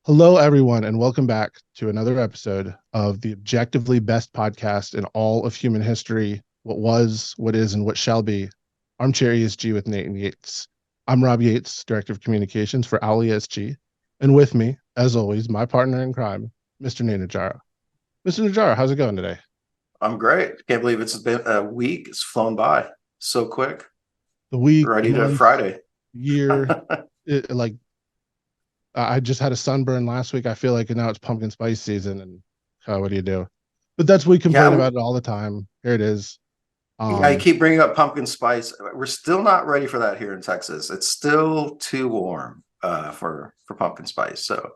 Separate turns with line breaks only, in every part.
Hello, everyone, and welcome back to another episode of the objectively best podcast in all of human history. What was, what is, and what shall be. Armchair ESG with Nate and Yates. I'm Rob Yates, Director of Communications for OWL ESG. And with me, as always, my partner in crime, Mr. Nate Najara. Mr. Najara, how's it going today?
I'm great. Can't believe it's been a week. It's flown by so quick.
The week,
Ready to
month,
Friday.
year, like I just had a sunburn last week. I feel like now it's pumpkin spice season, and what do you do? But that's we complain
Yeah,
about it all the time. Here it is.
yeah. You
Um,
keep bringing up pumpkin spice. We're still not ready for that here in Texas. It's still too warm for pumpkin spice. So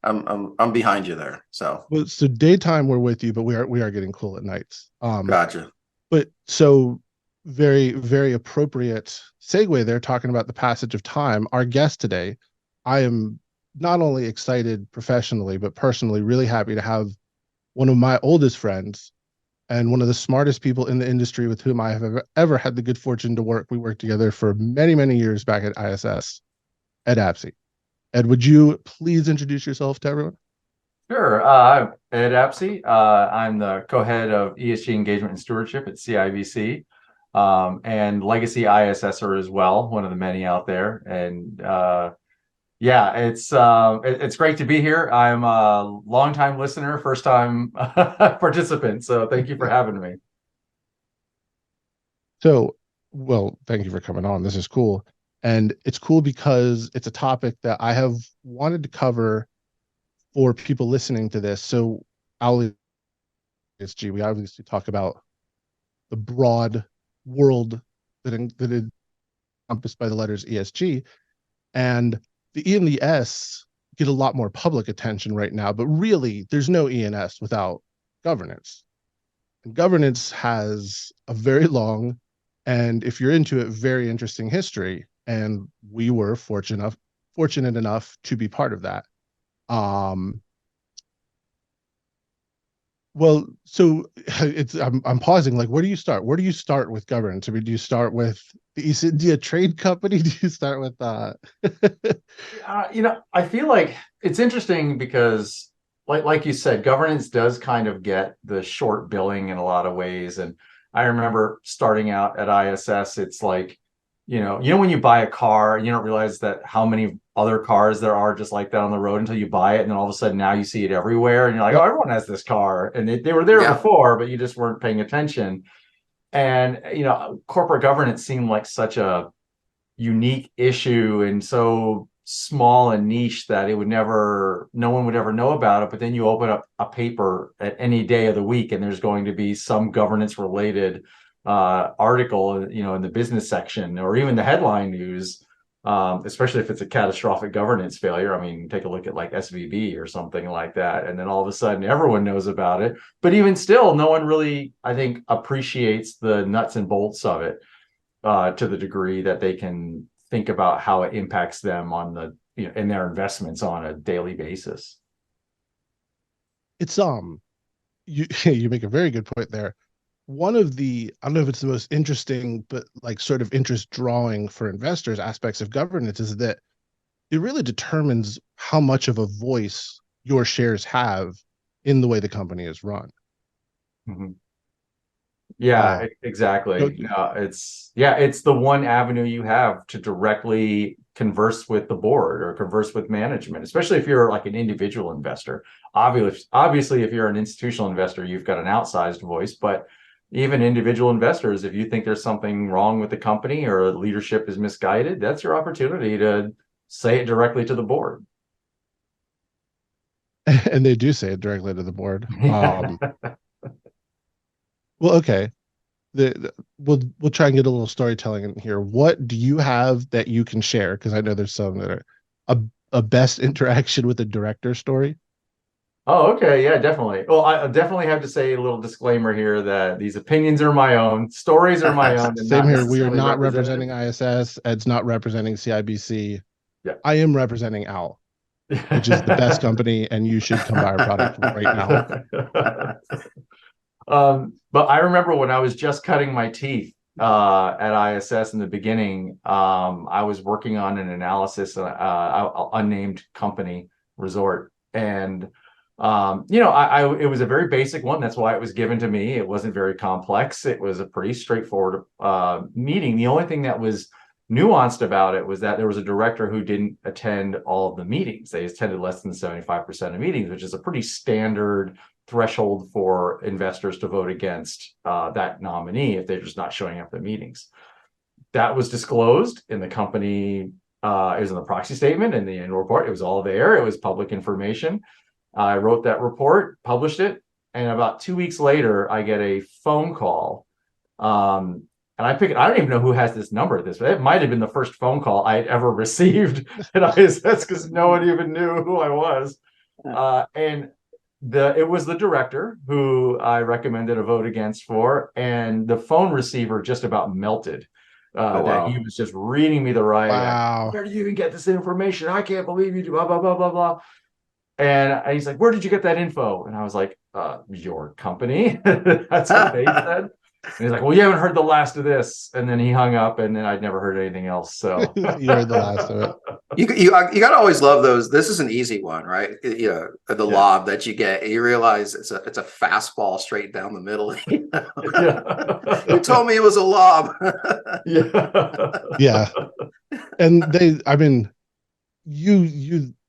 I'm behind you there. So
so daytime we're with you, but we are getting cool at nights.
gotcha.
But so very appropriate segue there, talking about the passage of time. Our guest today, I am not only excited professionally, but personally really happy to have one of my oldest friends and one of the smartest people in the industry with whom I have ever had the good fortune to work. We worked together for many years back at ISS, Ed Apsey. Ed, would you please introduce yourself to everyone?
Sure. I'm Ed Apsey. I'm the co-head of ESG engagement and stewardship at CIBC, and legacy ISSer as well, one of the many out there. And yeah, it's great to be here. I'm a longtime listener, first time participant. So thank you for having me.
So, well, thank you for coming on. This is cool. And it's cool because it's a topic that I have wanted to cover for people listening to this. So, I'll ESG, we obviously talk about the broad world that is encompassed by the letters ESG. And the E and the S get a lot more public attention right now, but really, there's no E and S without governance. And governance has a very long, and if you're into it, very interesting history. And we were fortunate enough to be part of that. Um, well, so I'm pausing. Like, where do you start? Where do you start with governance? I mean, do you start with the East India Trade Company? Do you start with
I feel like it's interesting because, like you said, governance does kind of get the short billing in a lot of ways. And I remember starting out at ISS, it's like, when you buy a car, you don't realize that how many other cars there are just like that on the road until you buy it, and then all of a sudden now you see it everywhere, and you're like, oh,
Yep.
everyone has this car, and they were there
Yeah.
before, but you just weren't paying attention. And corporate governance seemed like such a unique issue and so small and niche that no one would ever know about it. But then you open up a paper at any day of the week, and there's going to be some governance related article, in the business section or even the headline news, especially if it's a catastrophic governance failure. I mean, take a look at like SVB or something like that. And then all of a sudden everyone knows about it. But even still, no one really, I think, appreciates the nuts and bolts of it to the degree that they can think about how it impacts them in their investments on a daily basis.
It's you you make a very good point there. One of the, I don't know if it's the most interesting, but like sort of interest drawing for investors aspects of governance is that it really determines how much of a voice your shares have in the way the company is run.
Mhm. Yeah,
Uh, no,
exactly. No, it's the one avenue you have to directly converse with the board or converse with management, especially if you're like an individual investor. Obviously, if you're an institutional investor, you've got an outsized voice, but even individual investors, if you think there's something wrong with the company or leadership is misguided, that's your opportunity to say it directly to the board.
and they do say it directly to the board. Well, okay. We'll try and get a little storytelling in here. What do you have that you can share? Because I know there's some that are a a best interaction with a director story.
Oh, okay. Yeah, definitely. Well, I definitely have to say a little disclaimer here that these opinions are my own, stories are my own, and
Same
not
here. We are
necessarily
not
representative.
representing ISS. Ed's not representing CIBC.
Yeah.
I am representing OWL, which is the best company, and you should come buy our product right now.
But I remember when I was just cutting my teeth at ISS in the beginning, I was working on an analysis, unnamed company resort, And it was a very basic one. That's why it was given to me. It wasn't very complex. It was a pretty straightforward meeting. The only thing that was nuanced about it was that there was a director who didn't attend all of the meetings. They attended less than 75% of meetings, which is a pretty standard threshold for investors to vote against that nominee if they're just not showing up at meetings. That was disclosed in the company. It was in the proxy statement and the annual report. It was all there. It was public information. I wrote that report, published it, and about 2 weeks later, I get a phone call. And I don't even know who has this number at this, but it might have been the first phone call I had ever received at ISS because no one even knew who I was. And it was the director who I recommended a vote against for, and the phone receiver just about melted. That he was just reading me the riot act. Where did you even get this information? I can't believe you do blah, blah, blah, blah, blah. And he's like, where did you get that info? And I was like, your company. That's what they said. And he's like, well, you haven't heard the last of this. And then he hung up, and then I'd never heard anything else. So
you heard the last of it.
You got to always love those. This is an easy one, right? The lob that you get. You realize it's a fastball straight down the middle. You told me it was a lob.
Yeah. And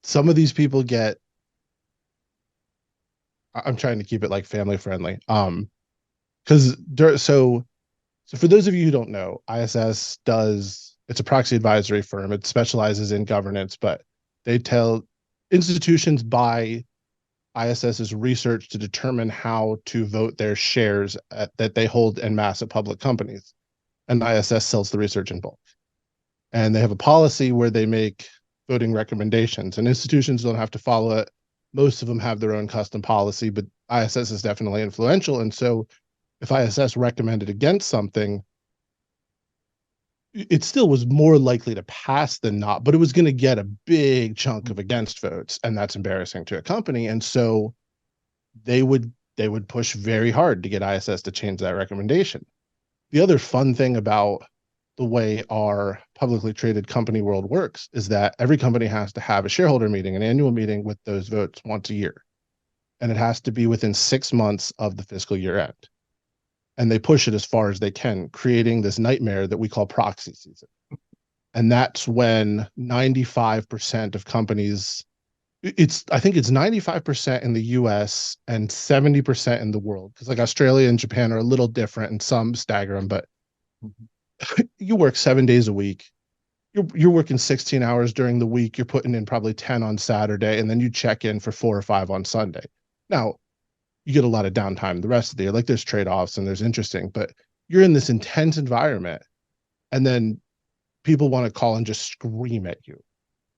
some of these people get. I'm trying to keep it like family friendly. Because so for those of you who don't know, ISS it's a proxy advisory firm. It specializes in governance, but they tell institutions buy ISS's research to determine how to vote their shares that they hold en masse at public companies. And ISS sells the research in bulk. And they have a policy where they make voting recommendations, and institutions don't have to follow it. Most of them have their own custom policy, but ISS is definitely influential. And so if ISS recommended against something, it still was more likely to pass than not, but it was going to get a big chunk of against votes, and that's embarrassing to a company. And so they would push very hard to get ISS to change that recommendation. The other fun thing about the way our publicly traded company world works is that every company has to have a shareholder meeting, an annual meeting with those votes once a year. And it has to be within 6 months of the fiscal year end. And they push it as far as they can, creating this nightmare that we call proxy season. And that's when 95% of companies, I think it's 95% in the US and 70% in the world. Because like Australia and Japan are a little different and some stagger them, but you work 7 days a week. You're working 16 hours during the week. You're putting in probably 10 on Saturday, and then you check in for 4 or 5 on Sunday. Now, you get a lot of downtime the rest of the year. Like there's trade-offs and there's interesting, but you're in this intense environment, and then people want to call and just scream at you.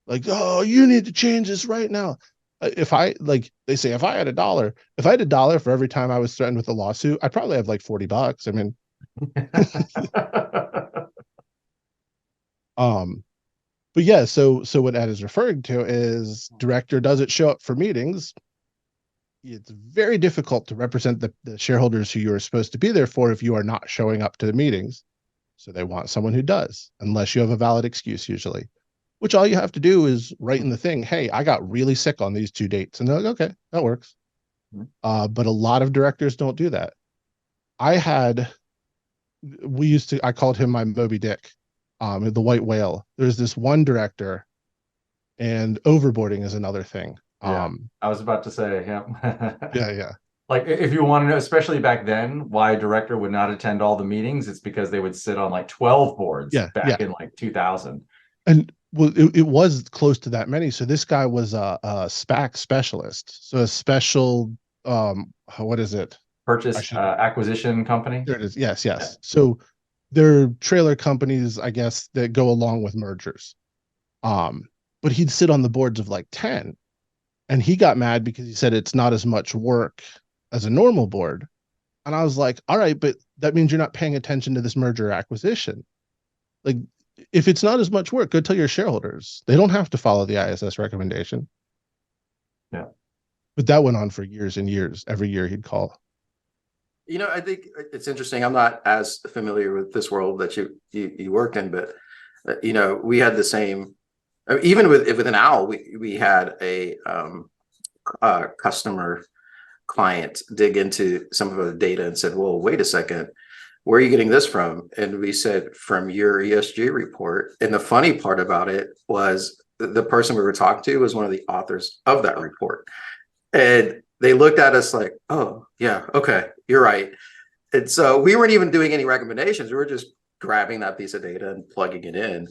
Like, oh, you need to change this right now. They say, if I had $1 for every time I was threatened with a lawsuit, I'd probably have like $40. I mean, but yeah, so what Ed is referring to is director doesn't show up for meetings. It's very difficult to represent the shareholders who you are supposed to be there for if you are not showing up to the meetings. So they want someone who does, unless you have a valid excuse usually, which all you have to do is write in the thing, hey, I got really sick on these 2 dates. And they're like, okay, that works. But a lot of directors don't do that. I called him my Moby Dick, the white whale. There's this one director, and overboarding is another thing.
I was about to say,
yeah.
Like if you want to know, especially back then, why a director would not attend all the meetings, it's because they would sit on like 12 boards back in like 2000.
And well, it was close to that many. So this guy was a SPAC specialist. So a special, what is it?
Purchase acquisition company.
There it is. Yes. Yeah. So they're trailer companies, I guess, that go along with mergers. But he'd sit on the boards of like 10, and he got mad because he said it's not as much work as a normal board. And I was like, all right, but that means you're not paying attention to this merger acquisition. Like, if it's not as much work, go tell your shareholders. They don't have to follow the ISS recommendation.
Yeah.
But that went on for years and years. Every year he'd call. I think it's interesting. I'm not as familiar with this world that you worked in, but we had the same. Even with an OWL, we had a customer client dig into some of the data and said, well, wait a second, where are you getting this from? And we said, from your ESG report. And the funny part about it was the person we were talking to was one of the authors of that report. And they looked at us like, oh, yeah, okay, you're right. And so we weren't even doing any recommendations. We were just grabbing that piece of data and plugging it in.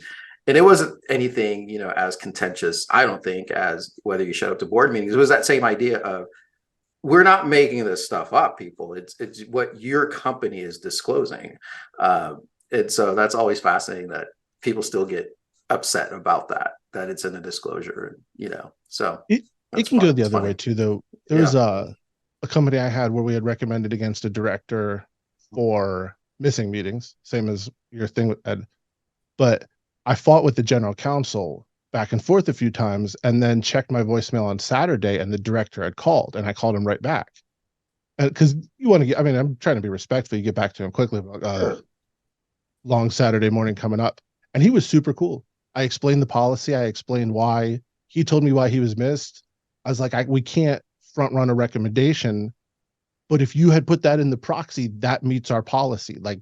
And it wasn't anything, as contentious, I don't think, as whether you showed up to board meetings. It was that same idea of, we're not making this stuff up, people. It's what your company is disclosing. And so that's always fascinating that people still get upset about that it's in a disclosure, so
it can go the other way too, though. There was a company I had where we had recommended against a director for missing meetings, same as your thing with Ed. But I fought with the general counsel back and forth a few times, and then checked my voicemail on Saturday, and the director had called, and I called him right back. Because you want to get, I'm trying to be respectful. You get back to him quickly.
Sure.
Long Saturday morning coming up. And he was super cool. I explained the policy. I explained why. He told me why he was missed. I was like, we can't front run a recommendation, but if you had put that in the proxy, that meets our policy. Like,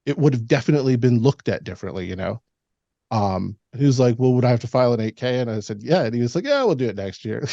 it would have definitely been looked at differently, He was like, well, would I have to file an 8K? And I said, yeah. And he was like, yeah, we'll do it next year.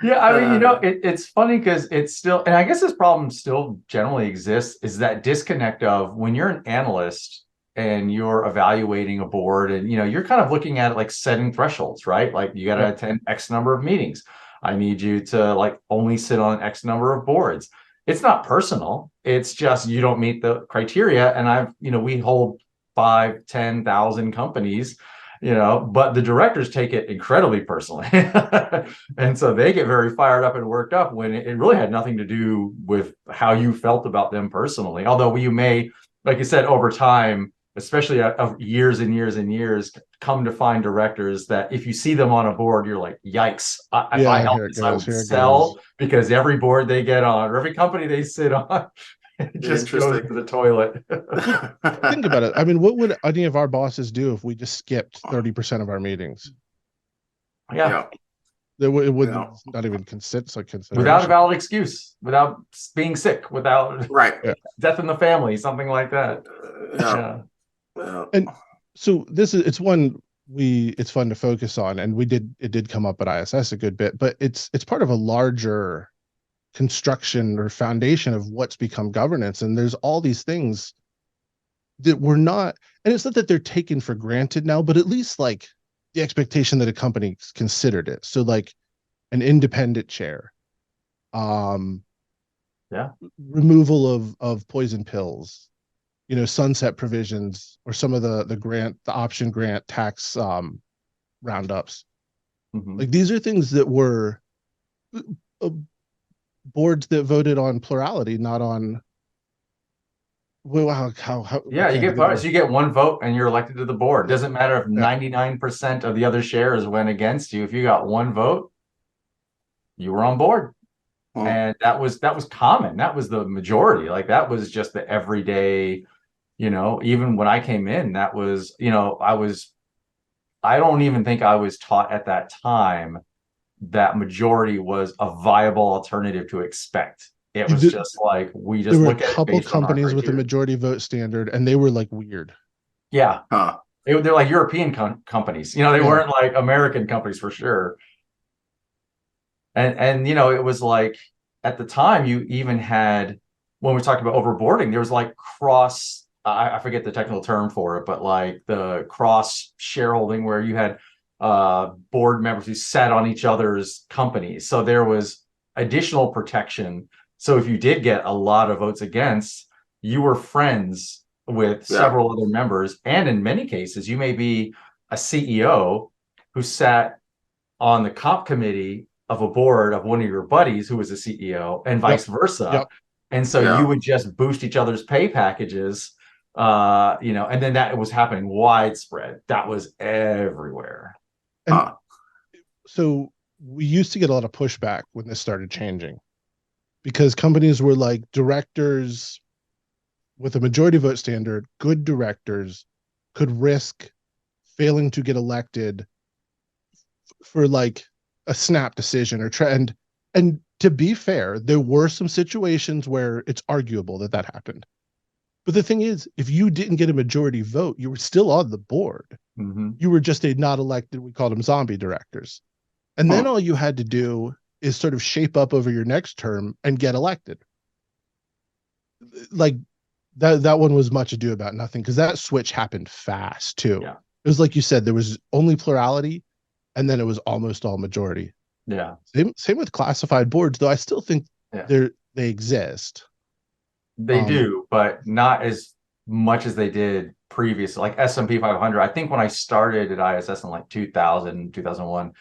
Yeah, it's funny because it's still, and I guess this problem still generally exists, is that disconnect of when you're an analyst and you're evaluating a board, and you're kind of looking at it like setting thresholds, right? Like, you got to attend X number of meetings. I need you to like only sit on X number of boards. It's not personal. It's just you don't meet the criteria. And we hold 5,000-10,000 companies, but the directors take it incredibly personally. And so they get very fired up and worked up when it really had nothing to do with how you felt about them personally. Although you may, like you said, over time, especially of years and years and years, come to find directors that if you see them on a board, you're like, yikes, if I help this, I would sell, because every board they get on, or every company they sit on, it just goes to the toilet.
Think about it. What would any of our bosses do if we just skipped 30% of our meetings?
Yeah.
It would not even consider
without a valid excuse, without being sick, without death in the family, something like that.
And so it's one it's fun to focus on, and it did come up at ISS a good bit, but it's part of a larger construction or foundation of what's become governance. And there's all these things that we're not, and it's not that they're taken for granted now, but at least like the expectation that a company considered it. So like an independent chair, removal of poison pills, sunset provisions, or some of the option grant tax roundups.
Mm-hmm.
Like, these are things that were boards that voted on plurality, not on you
get votes. So you get one vote and you're elected to the board. Doesn't matter if 99% of the other shares went against you. If you got one vote, you were on board. And that was common. That was the majority. Like, that was just the everyday, even when I came in, that was, I don't even think I was taught at that time that majority was a viable alternative to expect. It was just like, we just look at it.
There were a couple companies with a majority vote standard, and they were like weird.
Yeah. They're like European companies. They weren't like American companies for sure. And it was like, at the time, you even had, when we talked about overboarding, there was like I forget the technical term for it, but like the cross shareholding, where you had board members who sat on each other's companies. So there was additional protection. So if you did get a lot of votes against, you were friends with several other members. And in many cases, you may be a CEO who sat on the comp committee of a board of one of your buddies who was a CEO, and vice versa. And so you would just boost each other's pay packages, and then that was happening widespread. That was everywhere.
And so we used to get a lot of pushback when this started changing, because companies were like, directors with a majority vote standard, good directors, could risk failing to get elected for like a snap decision or trend. And to be fair, there were some situations where it's arguable that that happened. But the thing is, if you didn't get a majority vote, you were still on the board.
Mm-hmm.
You were just a not elected, we called them zombie directors. And then all you had to do is sort of shape up over your next term and get elected. Like that one was much ado about nothing, because that switch happened fast too.
Yeah.
It was like you said, there was only plurality, and then it was almost all majority.
Yeah.
Same with classified boards, though I still think they exist.
They do, but not as much as they did previously. Like S&P 500, I think when I started at ISS in like 2000, 2001,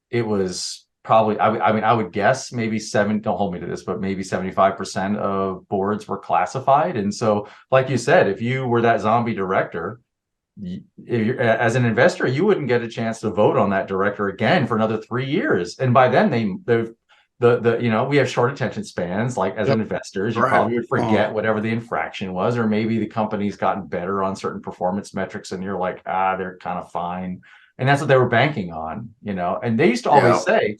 it was probably, I mean, I would guess maybe don't hold me to this, but maybe 75% of boards were classified. And so, like you said, if you were that zombie director, as an investor, you wouldn't get a chance to vote on that director again for another 3 years. And by then we have short attention spans. Like as investors, you probably would forget whatever the infraction was, or maybe the company's gotten better on certain performance metrics and you're like, they're kind of fine. And that's what they were banking on, and they used to always say,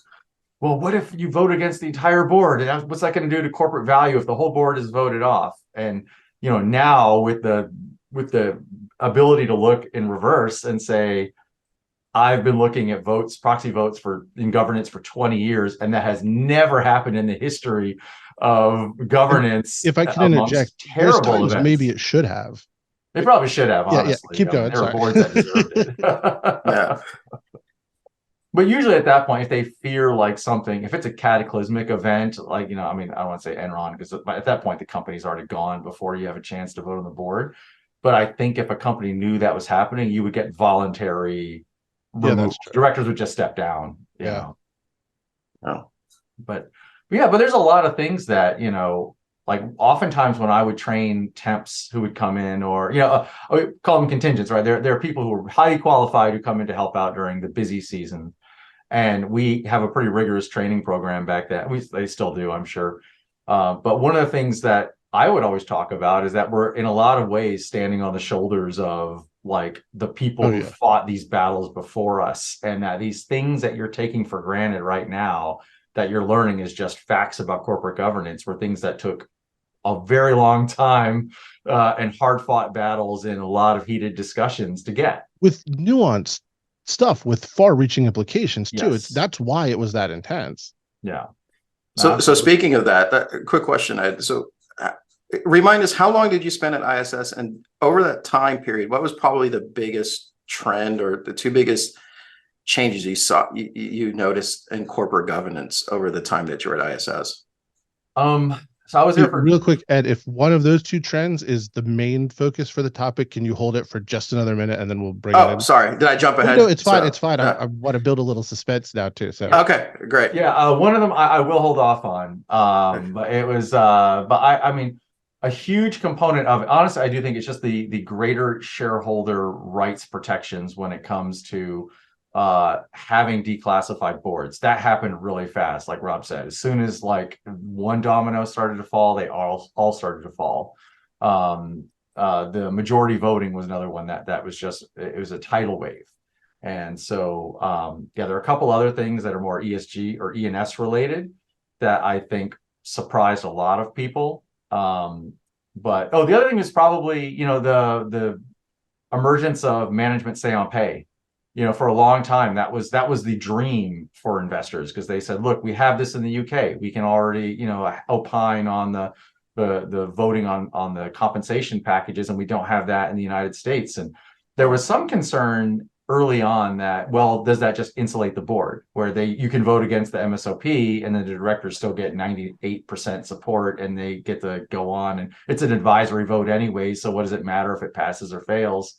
well, what if you vote against the entire board? And what's that going to do to corporate value if the whole board is voted off? And, now with the ability to look in reverse and say, I've been looking at proxy votes in governance for 20 years, and that has never happened in the history of governance.
If I can interject,
terrible events.
Maybe it should have.
They probably should have, honestly.
Keep going.
There were boards that deserved it.
Yeah.
But usually at that point, if they fear like something, if it's a cataclysmic event, like, I mean, I don't want to say Enron, because at that point, the company's already gone before you have a chance to vote on the board. But I think if a company knew that was happening, you would get voluntary removal. Directors would just step down. You know?
Oh.
But there's a lot of things that, like oftentimes when I would train temps who would come in, or, I would call them contingents, right? There are people who are highly qualified who come in to help out during the busy season. And we have a pretty rigorous training program back then. They still do, I'm sure. But one of the things that I would always talk about is that we're in a lot of ways standing on the shoulders of like the people who fought these battles before us, and that these things that you're taking for granted right now that you're learning is just facts about corporate governance were things that took a very long time and hard fought battles and a lot of heated discussions to get.
With nuanced stuff with far reaching implications too. That's why it was that intense.
Yeah.
So speaking of that quick question, Ed, so remind us, how long did you spend at ISS, and over that time period, what was probably the biggest trend or the two biggest changes you noticed in corporate governance over the time that you were at ISS?
So I was there
real quick, Ed, if one of those two trends is the main focus for the topic, can you hold it for just another minute and then we'll bring it in?
Oh, sorry. Did I jump ahead?
No, it's fine. It's fine. I want to build a little suspense now too. So
okay, great.
Yeah. One of them I will hold off on. But it was, I mean, a huge component of it, honestly, I do think it's just the greater shareholder rights protections when it comes to having declassified boards. That happened really fast, like Rob said. As soon as like one domino started to fall, they all started to fall. The majority voting was another one that was just, it was a tidal wave. And so there are a couple other things that are more ESG or ENS related that I think surprised a lot of people. But the other thing is probably, the emergence of management say on pay. For a long time, that was the dream for investors, because they said, look, we have this in the UK. We can already, opine on the voting on the compensation packages, and we don't have that in the United States. And there was some concern early on that, well, does that just insulate the board, where you can vote against the MSOP and then the directors still get 98% support and they get to go on, and it's an advisory vote anyway, so what does it matter if it passes or fails?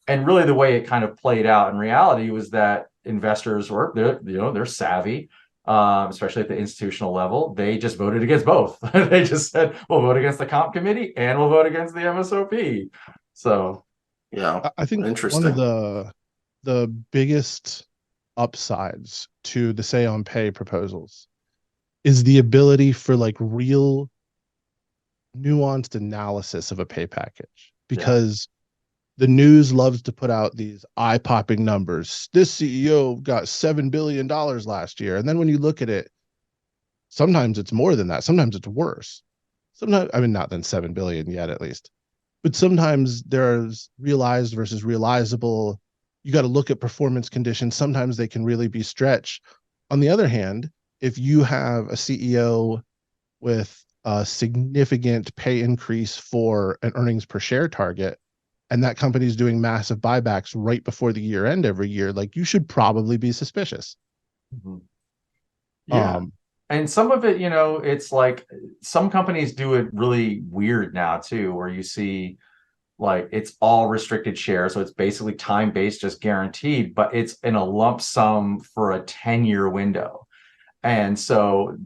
And really the way it kind of played out in reality was that investors they're savvy, especially at the institutional level. They just voted against both. They just said, we'll vote against the comp committee and we'll vote against the MSOP. So
yeah,
I think one of the biggest upsides to the say on pay proposals is the ability for like real nuanced analysis of a pay package, because the news loves to put out these eye-popping numbers. This CEO got $7 billion last year. And then when you look at it, sometimes it's more than that. Sometimes it's worse. Sometimes, I mean, not than 7 billion yet, at least. But sometimes there's realized versus realizable. You got to look at performance conditions. Sometimes they can really be stretched. On the other hand, if you have a CEO with a significant pay increase for an earnings per share target, and that company is doing massive buybacks right before the year end every year, like, you should probably be suspicious.
Mm-hmm. Yeah. And some of it, it's like some companies do it really weird now too, where you see like it's all restricted shares. So it's basically time-based, just guaranteed, but it's in a lump sum for a 10-year window. And so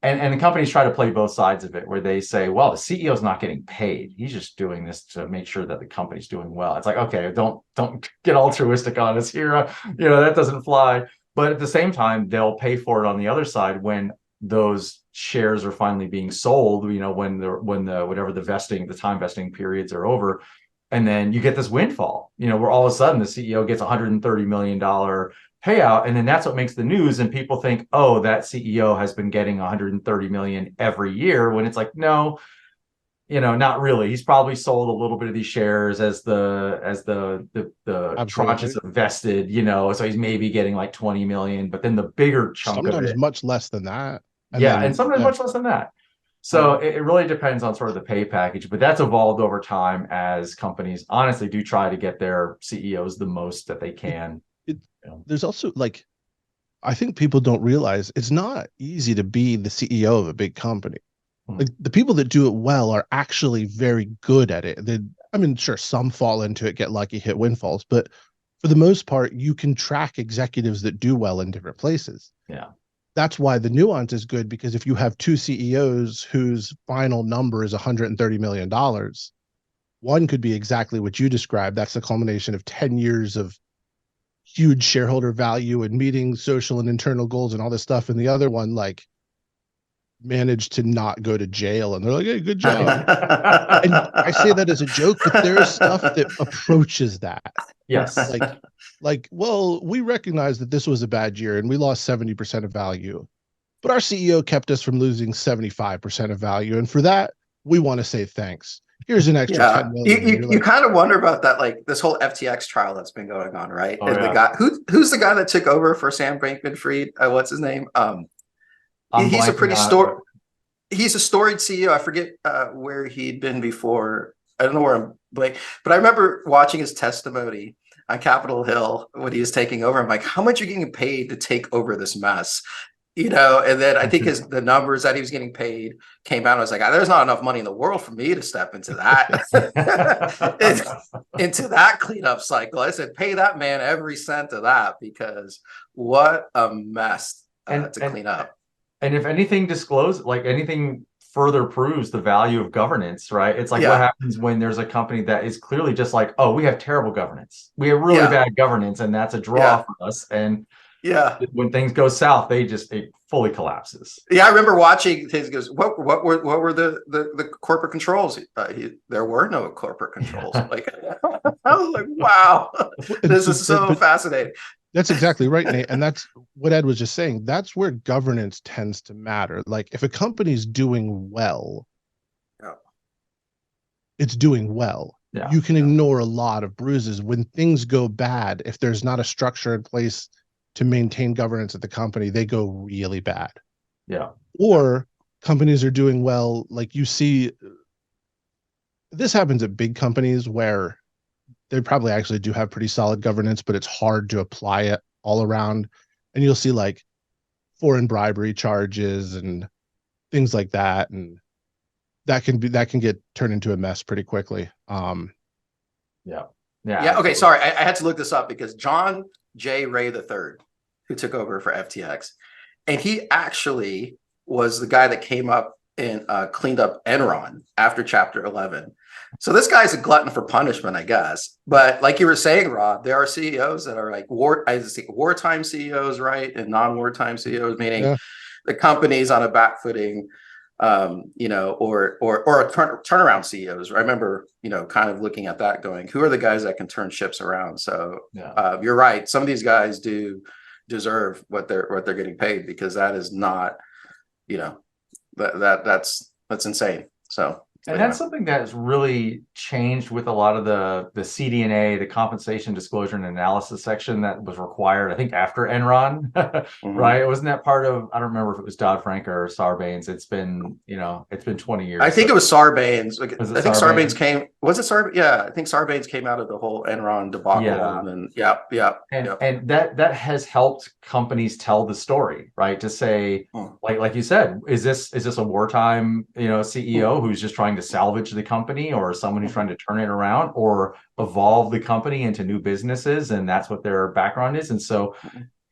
and the companies try to play both sides of it, where they say, well, the CEO is not getting paid. He's just doing this to make sure that the company's doing well. It's like, okay, don't get altruistic on us here. That doesn't fly. But at the same time, they'll pay for it on the other side when those shares are finally being sold, when the time vesting periods are over. And then you get this windfall, where all of a sudden the CEO gets $130 million payout. And then that's what makes the news. And people think, oh, that CEO has been getting 130 million every year, when it's like, no, not really. He's probably sold a little bit of these shares as the tranches have vested, so he's maybe getting like 20 million, but then the bigger chunk
sometimes
of it,
much less than that.
And sometimes much less than that. So it really depends on sort of the pay package, but that's evolved over time as companies honestly do try to get their CEOs the most that they can.
There's also, like, I think people don't realize it's not easy to be the CEO of a big company. Like, the people that do it well are actually very good at it. I mean, sure, some fall into it, get lucky, hit windfalls, but for the most part, you can track executives that do well in different places.
Yeah.
That's why the nuance is good, because if you have two CEOs whose final number is $130 million, one could be exactly what you described. That's the culmination of 10 years of huge shareholder value and meeting social and internal goals and all this stuff. And the other one, like, managed to not go to jail, and they're like, hey, good job. And I say that as a joke, but there is stuff that approaches that.
Yes.
Well, we recognize that this was a bad year and we lost 70% of value, but our CEO kept us from losing 75% of value. And for that, we want to say thanks. Here's an extra 10 million.
You kind of wonder about that, like this whole FTX trial that's been going on, right?
Oh,
and
yeah.
the guy who's the guy that took over for Sam Bankman-Fried? What's his name? He's a pretty he's a storied CEO. I forget where he'd been before. I don't know where I'm blank, but I remember watching his testimony on Capitol Hill when he was taking over. I'm like, how much are you getting paid to take over this mess? And then I think the numbers that he was getting paid came out. I was like, there's not enough money in the world for me to step into that, into that cleanup cycle. I said, pay that man every cent of that, because what a mess to clean up.
And if anything anything further proves the value of governance, right? It's like, what happens when there's a company that is clearly just like, oh, we have terrible governance. We have really bad governance, and that's a draw for us. And when things go south, it fully collapses. Yeah,
I remember watching things. Goes, what were the corporate controls? There were no corporate controls. Like, I was like, wow, this is so fascinating.
That's exactly right, Nate. And that's what Ed was just saying. That's where governance tends to matter. Like, if a company's doing well, it's doing well. Yeah. You can ignore a lot of bruises. When things go bad, if there's not a structure in place to maintain governance at the company, they go really bad.
Yeah.
Or companies are doing well. Like, you see, this happens at big companies where they probably actually do have pretty solid governance, but it's hard to apply it all around. And you'll see like foreign bribery charges and things like that. And that can get turned into a mess pretty quickly.
Yeah. Okay. Sorry. I had to look this up because John J. Ray III, who took over for FTX, and he actually was the guy that came up and cleaned up Enron after Chapter 11. So this guy's a glutton for punishment, I guess. But like you were saying, Rob, there are CEOs that are like wartime CEOs, right? And non-wartime CEOs, meaning the company's on a back footing. or a turnaround CEOs. I remember, kind of looking at that going, who are the guys that can turn ships around? So you're right. Some of these guys do deserve what they're getting paid, because that is not, that's insane. So.
And that's something that's really changed with a lot of the CDNA, the compensation disclosure and analysis section that was required, I think, after Enron, right? Wasn't that part of, I don't remember if it was Dodd-Frank or Sarbanes. It's been 20 years.
I think it was Sarbanes. I think
Sarbanes?
Sarbanes came, was it Sarbanes? Yeah, I think Sarbanes came out of the whole Enron debacle.
Yeah.
And then,
and that has helped companies tell the story, right? To say, like you said, is this a wartime, CEO who's just trying to salvage the company, or someone who's trying to turn it around or evolve the company into new businesses, and that's what their background is. And so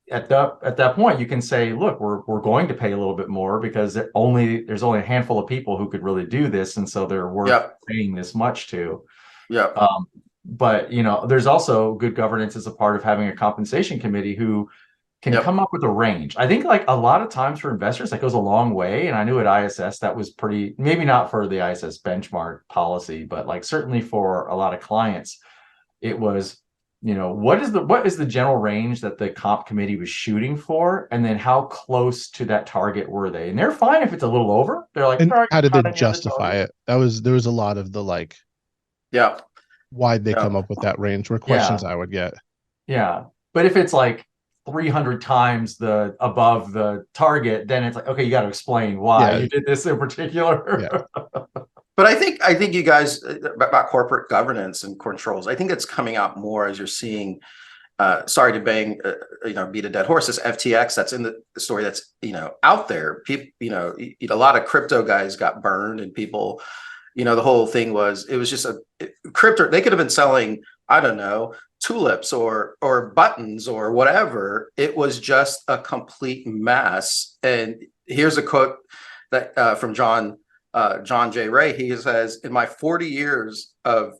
at that point, you can say, look, we're going to pay a little bit more because there's only a handful of people who could really do this, and so they're worth paying this much to. But there's also good governance as a part of having a compensation committee who can come up with a range. I think, like, a lot of times for investors, that goes a long way. And I knew at ISS that was pretty, maybe not for the ISS benchmark policy, but like certainly for a lot of clients, it was, what is the general range that the comp committee was shooting for, and then how close to that target were they? And they're fine if it's a little over. They're like,
and how did they justify it? There was a lot of the like, why'd they come up with that range were questions I would get.
Yeah, but if it's like 300 times the above the target, then it's like, okay, you got to explain why you did this in particular.
But I think you guys, about corporate governance and controls, I think it's coming out more as you're seeing. Sorry to beat a dead horse. This FTX that's in the story that's out there. People, a lot of crypto guys got burned, and people, the whole thing was, it was just crypto. They could have been selling, I don't know, tulips or buttons or whatever. It was just a complete mess. And here's a quote that from John J. Ray. He says, in my 40 years of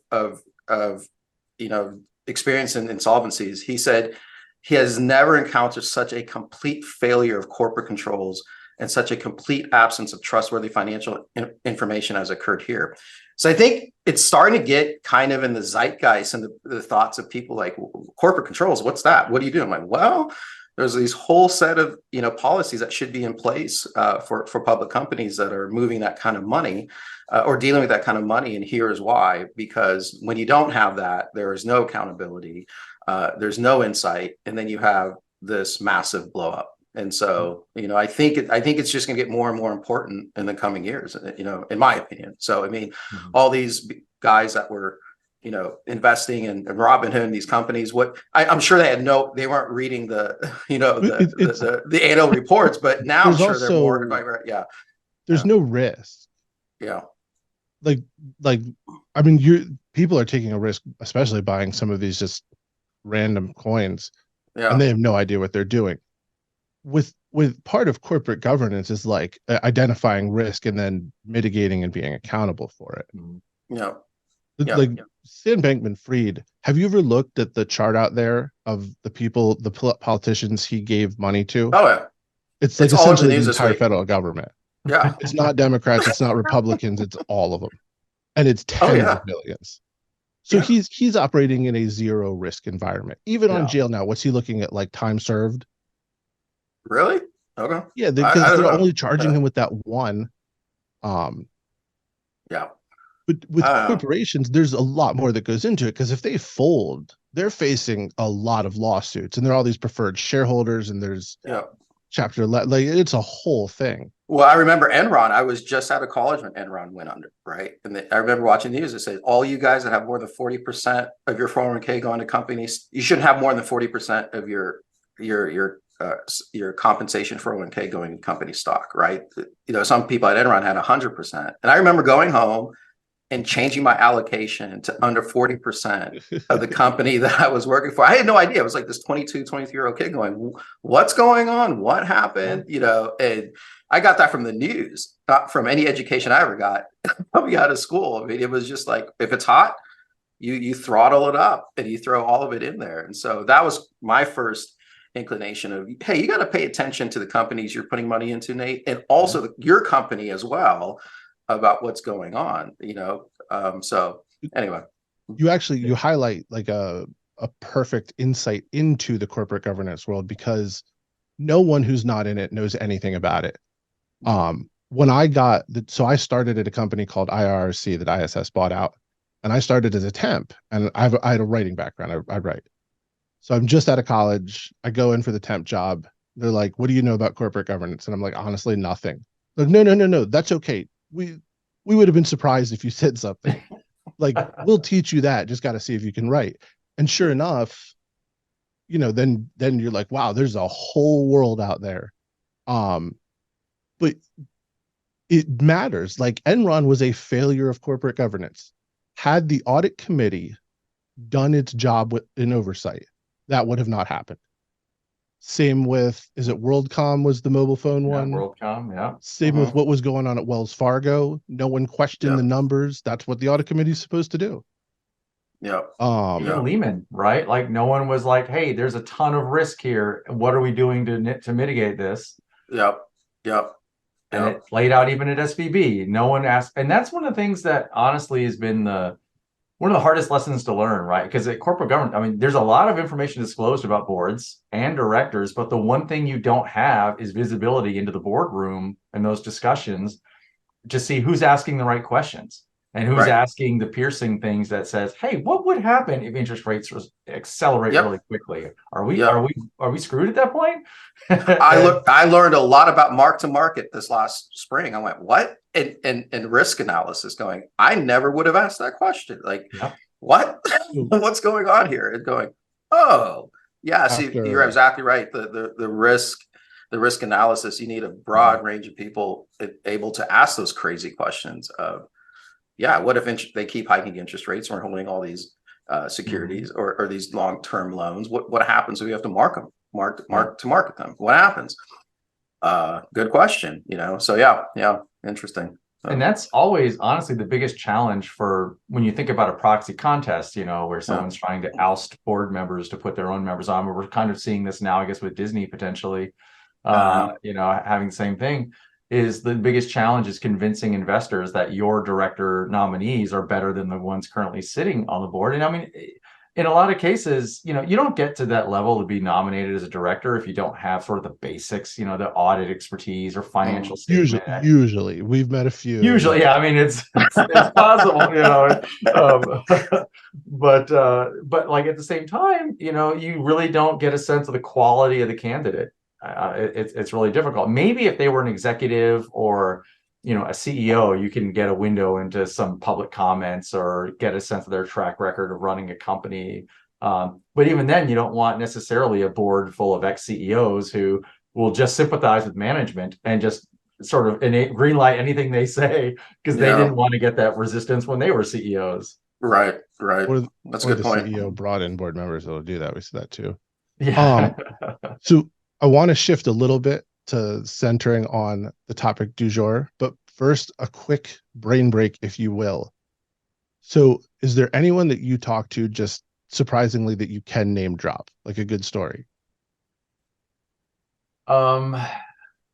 experience in insolvencies, he said he has never encountered such a complete failure of corporate controls and such a complete absence of trustworthy financial information as occurred here. So I think it's starting to get kind of in the zeitgeist and the thoughts of people, like, corporate controls, what's that? What do you do? I'm like, well, there's these whole set of policies that should be in place for public companies that are moving that kind of money or dealing with that kind of money. And here's why: because when you don't have that, there is no accountability, there's no insight, and then you have this massive blow up. And so, I think it's just going to get more and more important in the coming years, in my opinion. So, I mean, all these guys that were, investing in Robinhood and these companies, I'm sure they weren't reading the annual reports, but now I'm sure they're more.
There's no risk. Like, I mean, people are taking a risk, especially buying some of these just random coins, and they have no idea what they're doing. With part of corporate governance is like identifying risk and then mitigating and being accountable for it. Sam Bankman-Fried, have you ever looked at the chart out there of the politicians he gave money to?
Oh yeah,
it's like essentially the entire federal government. It's not Democrats, it's not Republicans, it's all of them, and it's tens of billions. So he's operating in a zero risk environment. Even on jail now, what's he looking at, like time served?
Really? Okay.
Yeah, because they're only charging him with that one. But with corporations, there's a lot more that goes into it, because if they fold, they're facing a lot of lawsuits, and there are all these preferred shareholders, and there's chapter like it's a whole thing.
Well, I remember Enron. I was just out of college when Enron went under, right? And I remember watching the news. It said, all you guys that have more than 40% of your 401k going to companies, you shouldn't have more than 40% of your compensation for 401k going to company stock, right? Some people at Enron had 100%. And I remember going home and changing my allocation to under 40% of the company that I was working for. I had no idea. It was like this 22, 23-year-old kid going, what's going on? What happened? And I got that from the news, not from any education I ever got coming out of school. I mean, it was just like, if it's hot, you throttle it up and you throw all of it in there. And so that was my first inclination of, hey, you got to pay attention to the companies you're putting money into, Nate, and also your company as well, about what's going on, so anyway.
You highlight like a perfect insight into the corporate governance world, because no one who's not in it knows anything about it. When I so I started at a company called IRC that ISS bought out, and I started as a temp, and I had a writing background. I write. So I'm just out of college. I go in for the temp job. They're like, "What do you know about corporate governance?" And I'm like, "Honestly, nothing." Like, no. That's okay. We would have been surprised if you said something. Like, we'll teach you that. Just got to see if you can write. And sure enough, then you're like, wow, there's a whole world out there. But it matters. Like, Enron was a failure of corporate governance. Had the audit committee done its job in oversight, that would have not happened. Same with, is it WorldCom was the mobile phone one?
WorldCom, yeah.
Same with what was going on at Wells Fargo. No one questioned the numbers. That's what the audit committee is supposed to do.
Yeah.
Even Lehman, right? Like, no one was like, hey, there's a ton of risk here. What are we doing to mitigate this?
Yep.
And it played out even at SVB. No one asked. And that's one of the things that honestly has been one of the hardest lessons to learn, right? Because at corporate government, I mean, there's a lot of information disclosed about boards and directors, but the one thing you don't have is visibility into the boardroom and those discussions to see who's asking the right questions and who's asking the piercing things that says, hey, what would happen if interest rates accelerate really quickly? Are we screwed at that point?
I learned a lot about mark to market this last spring. I went, what? And risk analysis, going, I never would have asked that question. Like, what? What's going on here? And going, oh, yeah. See, you're exactly right. The risk analysis, you need a broad range of people able to ask those crazy questions of, what if they keep hiking interest rates and we're holding all these securities or these long-term loans? What happens if we have to mark to market them? What happens? Good question. So yeah, interesting.
And that's always honestly the biggest challenge for when you think about a proxy contest, where someone's trying to oust board members to put their own members on. We're kind of seeing this now, I guess, with Disney potentially, having the same thing. Is the biggest challenge is convincing investors that your director nominees are better than the ones currently sitting on the board. And I mean, in a lot of cases, you don't get to that level to be nominated as a director if you don't have sort of the basics, the audit expertise or financial statement.
Usually, we've met a few.
Usually, yeah. I mean, it's possible, but like at the same time, you really don't get a sense of the quality of the candidate. It's really difficult. Maybe if they were an executive or a CEO, you can get a window into some public comments or get a sense of their track record of running a company. But even then, you don't want necessarily a board full of ex-CEOs who will just sympathize with management and just sort of green light anything they say because they didn't want to get that resistance when they were CEOs.
Right. That's a good point.
The CEO brought in board members that'll do that. We see that too.
Yeah.
So I want to shift a little bit to centering on the topic du jour, but first, a quick brain break, if you will. So is there anyone that you talk to just surprisingly that you can name drop, like a good story?
I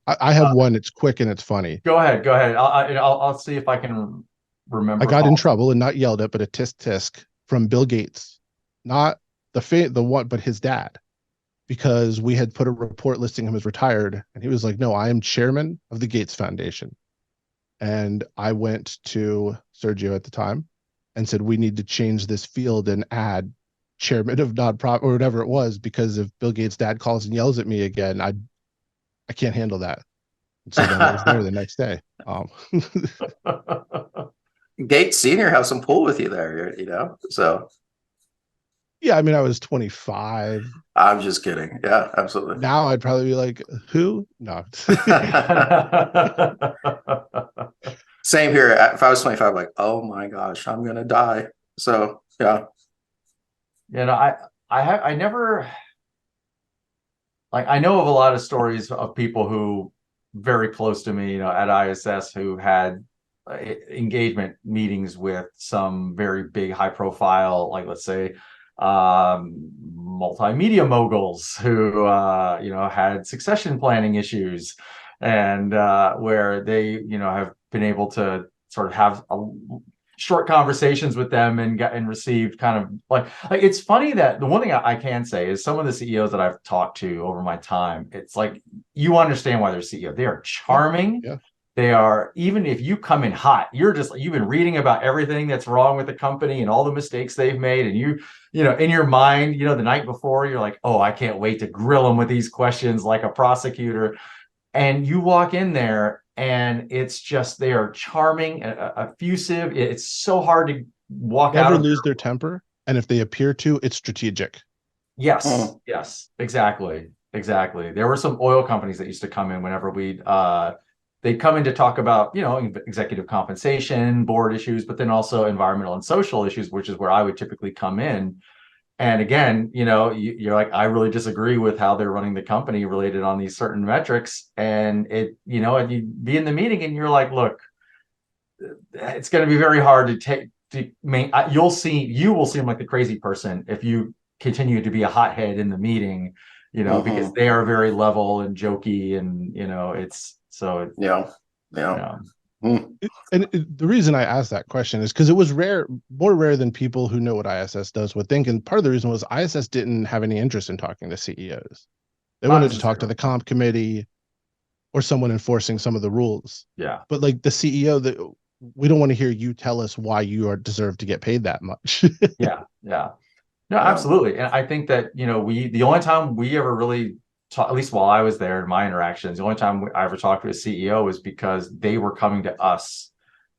have one. It's quick and it's funny.
Go ahead. I'll see if I can remember.
I got in trouble and not yelled at, but a tisk tisk from Bill Gates, not the one, but his dad, because we had put a report listing him as retired, and he was like, "No, I am chairman of the Gates Foundation." And I went to Sergio at the time and said, "We need to change this field and add chairman of nonprofit," or whatever it was, because if Bill Gates' dad calls and yells at me again, I can't handle that. And so then I was there the next day.
Gates Senior has some pull with you there, so.
Yeah, I mean, I was 25.
I'm just kidding. Yeah, absolutely.
Now I'd probably be like, who? No.
Same here. If I was 25, I'm like, oh my gosh, I'm gonna die. So yeah.
I never, like, I know of a lot of stories of people who very close to me, at ISS, who had engagement meetings with some very big high profile, like, let's say, multimedia moguls who had succession planning issues, and where they have been able to sort of have short conversations with them and received kind of like it's funny that the one thing I can say is some of the CEOs that I've talked to over my time, it's like you understand why they're CEO. They are charming.
Yeah.
They are, even if you come in hot, you've been reading about everything that's wrong with the company and all the mistakes they've made. And in your mind, the night before, you're like, oh, I can't wait to grill them with these questions like a prosecutor. And you walk in there and it's just, they are charming, effusive. It's so hard to walk out
Never
of
lose their temper. And if they appear to, it's strategic.
Yes, yes, exactly. There were some oil companies that used to come in whenever they'd come in to talk about, executive compensation, board issues, but then also environmental and social issues, which is where I would typically come in. And again, you're like, I really disagree with how they're running the company related on these certain metrics. And and you'd be in the meeting and you're like, look, it's going to be very hard you will seem like the crazy person if you continue to be a hothead in the meeting, because they are very level and jokey, and it's so
Yeah.
And the reason I asked that question is because it was more rare than people who know what ISS does would think. And part of the reason was ISS didn't have any interest in talking to CEOs. They wanted to talk to the comp committee or someone enforcing some of the rules.
Yeah.
But like the CEO, we don't want to hear you tell us why you deserve to get paid that much.
Yeah. No, absolutely. And I think that, the only time we ever really talk, at least while I was there in my interactions, the only time I ever talked to a CEO was because they were coming to us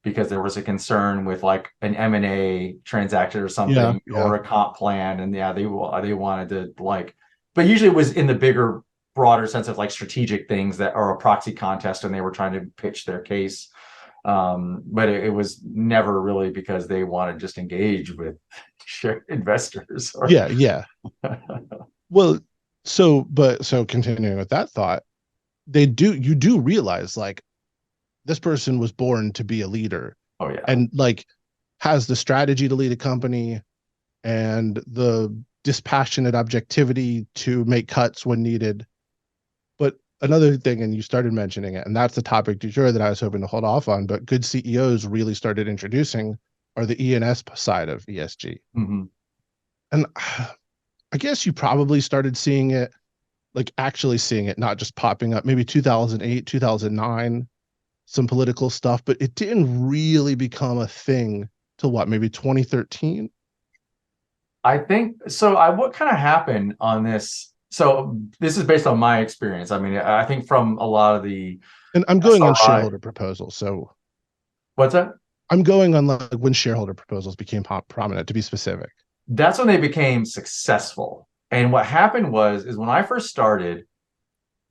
because there was a concern with like an M&A transaction or something, or a comp plan. And they wanted to but usually it was in the bigger, broader sense of like strategic things that are a proxy contest, and they were trying to pitch their case. But it was never really because they want to just engage with investors.
Yeah. Well, so continuing with that thought, you do realize like this person was born to be a leader.
Oh yeah.
And like has the strategy to lead a company and the dispassionate objectivity to make cuts when needed. But another thing, and you started mentioning it, and that's the topic du jour that I was hoping to hold off on, but good CEOs really started introducing are the E&S side of ESG.
Mm-hmm.
And I guess you probably started seeing it, like actually seeing it, not just popping up, maybe 2008, 2009, some political stuff, but it didn't really become a thing till what, maybe 2013?
I think so. What kind of happened on this? So this is based on my experience. I mean, I think from a lot of the,
and I'm going on shareholder proposals. So
what's that?
I'm going on like when shareholder proposals became prominent, to be specific.
That's when they became successful. And what happened is when I first started,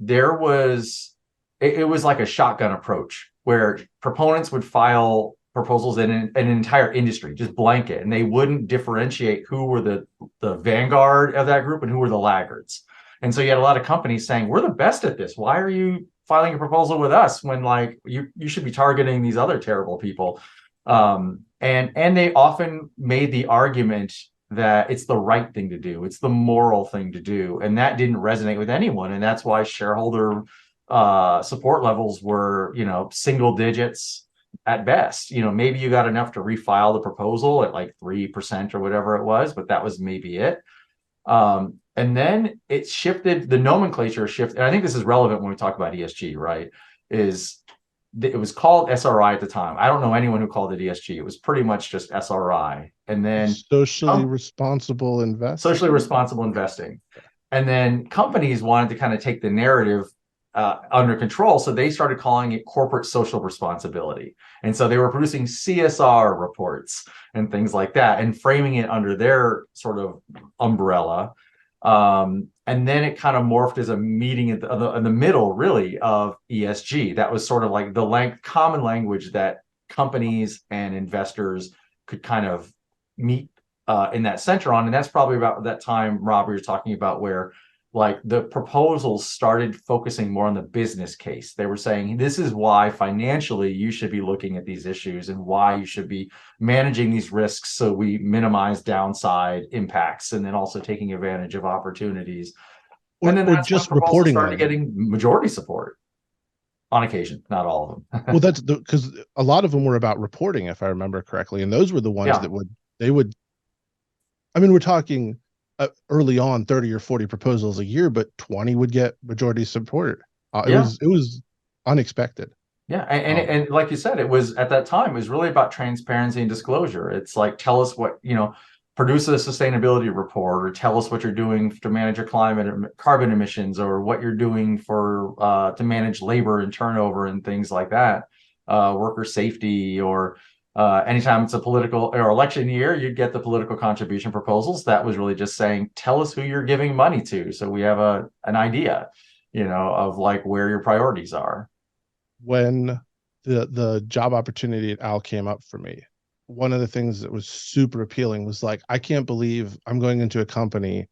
it was like a shotgun approach where proponents would file proposals in an entire industry, just blanket, and they wouldn't differentiate who were the vanguard of that group and who were the laggards. And so you had a lot of companies saying, we're the best at this. Why are you filing a proposal with us when like you should be targeting these other terrible people? And they often made the argument that it's the right thing to do. It's the moral thing to do. And that didn't resonate with anyone. And that's why shareholder support levels were, single digits at best. Maybe you got enough to refile the proposal at like 3% or whatever it was, but that was maybe it. And then it shifted, the nomenclature shifted. And I think this is relevant when we talk about ESG, right? It was called SRI at the time. I don't know anyone who called it ESG. It was pretty much just SRI. And then
socially responsible investing.
And then companies wanted to kind of take the narrative under control. So they started calling it corporate social responsibility. And so they were producing CSR reports and things like that and framing it under their sort of umbrella. And then it kind of morphed as a meeting in the middle, really, of ESG. That was sort of like the common language that companies and investors could kind of meet in that center on. And that's probably about that time, Rob, you're talking about where like the proposals started focusing more on the business case. They were saying, this is why financially you should be looking at these issues and why you should be managing these risks so we minimize downside impacts, and then also taking advantage of opportunities. And then
or
that's when
just
proposals
reporting
started
them.
getting majority support on occasion, not all of them.
Well, that's because a lot of them were about reporting, if I remember correctly, and those were the ones
Yeah.
that they would. I mean, we're talking early on 30 or 40 proposals a year, but 20 would get majority support. It
Yeah.
was unexpected.
Yeah, and like you said, it was at that time, it was really about transparency and disclosure. It's like, tell us what, produce a sustainability report, or tell us what you're doing to manage your climate or carbon emissions, or what you're doing for to manage labor and turnover and things like that, worker safety, or anytime it's a political or election year, you'd get the political contribution proposals. That was really just saying, tell us who you're giving money to, so we have an idea, of like where your priorities are.
When the job opportunity at Al came up for me, one of the things that was super appealing was like, I can't believe I'm going into a company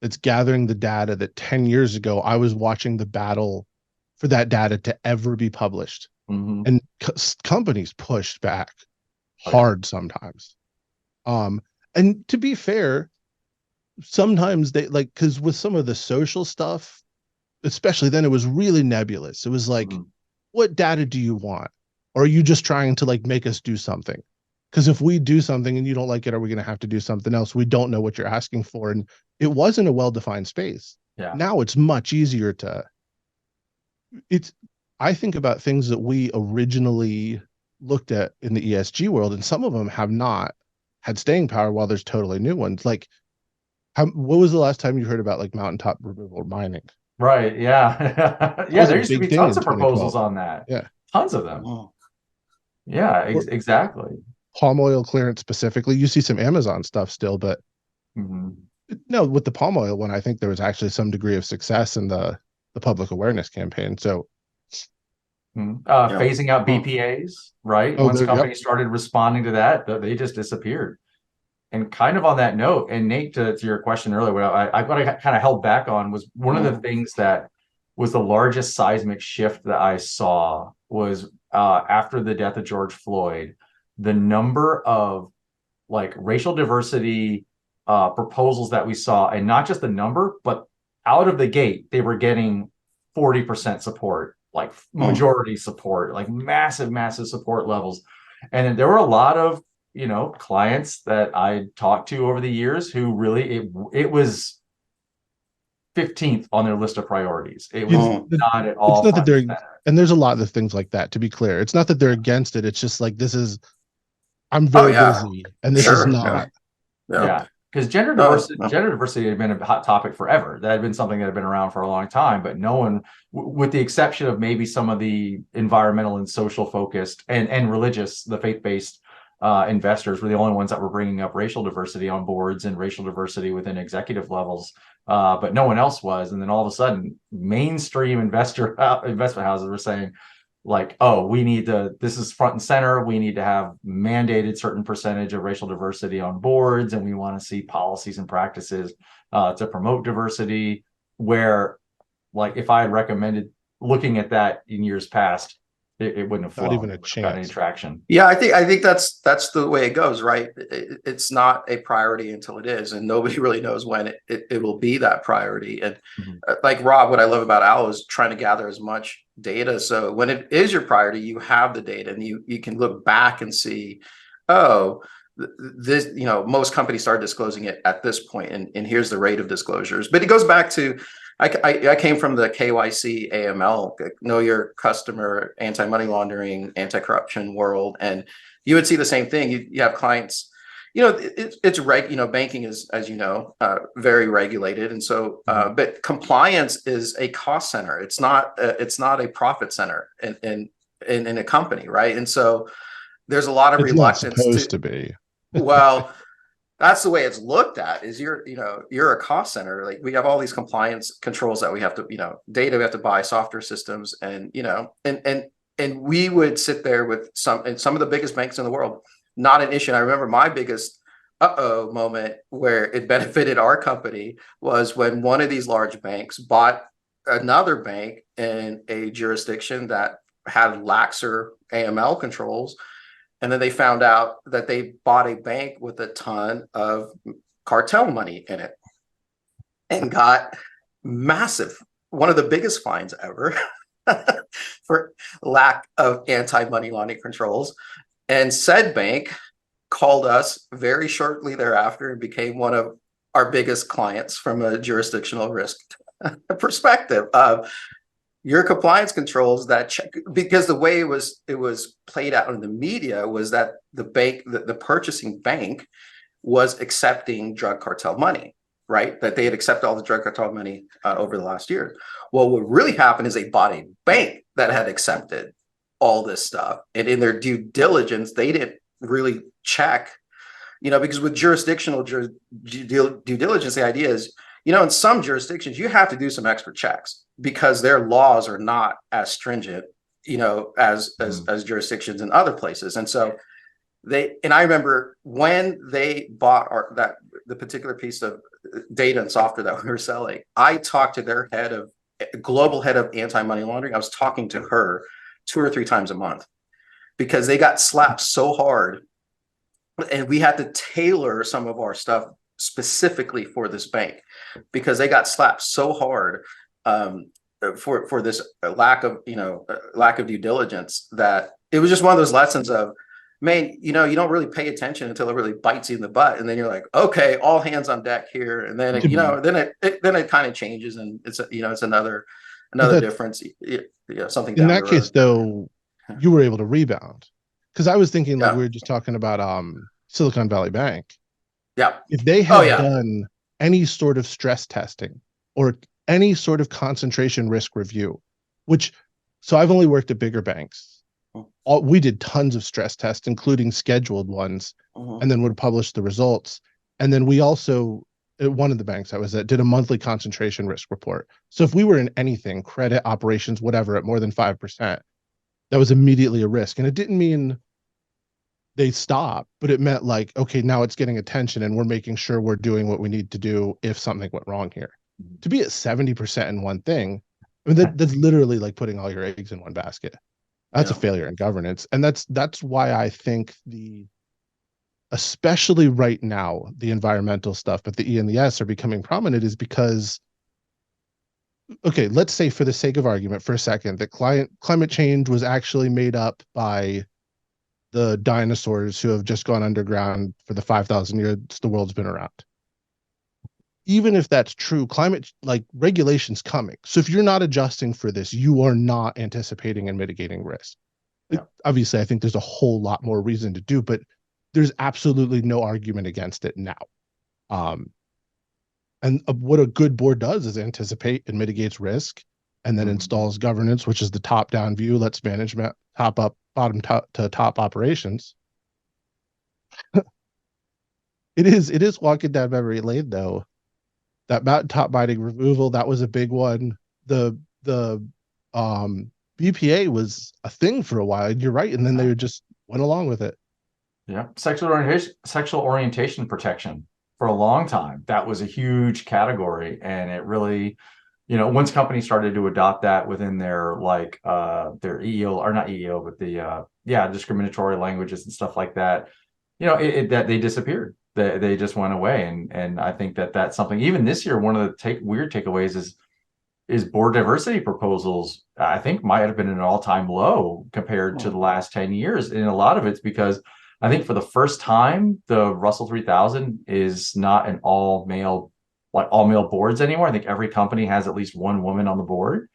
that's gathering the data that 10 years ago I was watching the battle for that data to ever be published.
Mm-hmm.
And companies pushed back hard sometimes. And to be fair, sometimes they like, because with some of the social stuff, especially then, it was really nebulous. It was like, what data do you want? Or are you just trying to like make us do something? Because if we do something and you don't like it, are we going to have to do something else? We don't know what you're asking for. And it wasn't a well-defined space.
Yeah.
Now it's much easier to, I think about things that we originally looked at in the ESG world, and some of them have not had staying power, while there's totally new ones. Like, what was the last time you heard about like mountaintop removal mining?
Right. Yeah. Yeah.
Was a
There used to
big
be
thing
tons
in
of proposals
2012.
on that.
Yeah.
Tons of them.
Oh.
Yeah,
Or
exactly.
palm oil clearance specifically. You see some Amazon stuff still, but no, with the palm oil one, I think there was actually some degree of success in the public awareness campaign. So
phasing out BPAs, right? Once companies started responding to that, they just disappeared. And kind of on that note, and Nate, to your question earlier, what I kind of held back on was one of the things that was the largest seismic shift that I saw was after the death of George Floyd, the number of like racial diversity proposals that we saw, and not just the number, but out of the gate, they were getting 40% support, like majority support, like massive, massive support levels. And then there were a lot of clients that I talked to over the years who really it was 15th on their list of priorities. It was not at all.
It's not that they're, and there's a lot of things like that, to be clear. It's not that they're against it. It's just like, I'm very busy, and this is not.
Yeah. Because gender diversity had been a hot topic forever. That had been something that had been around for a long time, but no one, with the exception of maybe some of the environmental and social focused and religious, the faith-based investors, were the only ones that were bringing up racial diversity on boards and racial diversity within executive levels. But no one else was. And then all of a sudden, mainstream investment houses were saying, like, oh, we need to, this is front and center. We need to have mandated certain percentage of racial diversity on boards. And we want to see policies and practices to promote diversity, where, like, if I had recommended looking at that in years past, it wouldn't have flown.
Not even a chance.
Got any traction.
Yeah, I think that's the way it goes, right? It's not a priority until it is, and nobody really knows when it will be that priority. And like Rob, what I love about Al is trying to gather as much data, so when it is your priority, you have the data, and you can look back and see, oh, this, most companies started disclosing it at this point, and here's the rate of disclosures. But it goes back to, I came from the KYC AML, know your customer, anti-money laundering, anti-corruption world, and you would see the same thing. You have clients, it's banking is, as very regulated, and so but compliance is a cost center. It's not a profit center in a company, right? And so there's a lot of reluctance.
It's not supposed to be.
Well, that's the way it's looked at, is you're a cost center. Like, we have all these compliance controls that we have to, data we have to buy, software systems, and and we would sit there with some of the biggest banks in the world, not an issue. And I remember my biggest uh-oh moment where it benefited our company was when one of these large banks bought another bank in a jurisdiction that had laxer AML controls. And then they found out that they bought a bank with a ton of cartel money in it and got massive, one of the biggest fines ever for lack of anti-money laundering controls. And said bank called us very shortly thereafter and became one of our biggest clients from a jurisdictional risk perspective of your compliance controls that check, because the way it was played out in the media was that the bank, the purchasing bank was accepting drug cartel money, right? That they had accepted all the drug cartel money over the last year. Well, what really happened is they bought a bank that had accepted all this stuff. And in their due diligence, they didn't really check, because with jurisdictional due diligence, the idea is, in some jurisdictions, you have to do some extra checks because their laws are not as stringent, as jurisdictions in other places. And so I remember when they bought the particular piece of data and software that we were selling, I talked to their global head of anti-money laundering. I was talking to her 2 or 3 times a month because they got slapped so hard, and we had to tailor some of our stuff specifically for this bank because they got slapped so hard for this lack of due diligence, that it was just one of those lessons of, man, you don't really pay attention until it really bites you in the butt, and then you're like, okay, all hands on deck here, and then then it kind of changes, and it's it's another difference, something
in
down
that
the
case
road.
though, you were able to rebound, because I was thinking, like,
Yeah.
we were just talking about Silicon Valley Bank.
Yeah.
If they
Oh,
had
yeah.
done any sort of stress testing or any sort of concentration risk review, so I've only worked at bigger banks. We did tons of stress tests, including scheduled ones, and then would publish the results. And then we also, at one of the banks I was at, did a monthly concentration risk report. So if we were in anything, credit, operations, whatever, at more than 5%, that was immediately a risk. And it didn't mean they stopped, but it meant, like, okay, now it's getting attention and we're making sure we're doing what we need to do if something went wrong here. To be at 70% in one thing, I mean, that's literally like putting all your eggs in one basket. That's a failure in governance. And that's why I think especially right now, the environmental stuff, but the E and the S are becoming prominent, is because, okay, let's say for the sake of argument for a second that climate change was actually made up by the dinosaurs who have just gone underground for the 5,000 years the world's been around. Even if that's true, climate, like, regulation's coming. So if you're not adjusting for this, you are not anticipating and mitigating risk. Yeah. Obviously, I think there's a whole lot more reason to do, but there's absolutely no argument against it now. And what a good board does is anticipate and mitigates risk, and then installs governance, which is the top-down view, lets management bottom to top operations. It is walking down memory lane, though. That mountaintop mining removal, that was a big one. The BPA was a thing for a while, and you're right, and then they just went along with it.
Yeah, sexual orientation protection for a long time, that was a huge category, and it really, once companies started to adopt that within their their EEO, or not EEO, but the discriminatory languages and stuff like that, that they disappeared. They just went away, and I think that something, even this year, one of the weird takeaways is board diversity proposals, I think, might have been an all-time low compared to the last 10 years. And a lot of it's because I think for the first time, the Russell 3000 is not an all male boards anymore. I think every company has at least one woman on the board.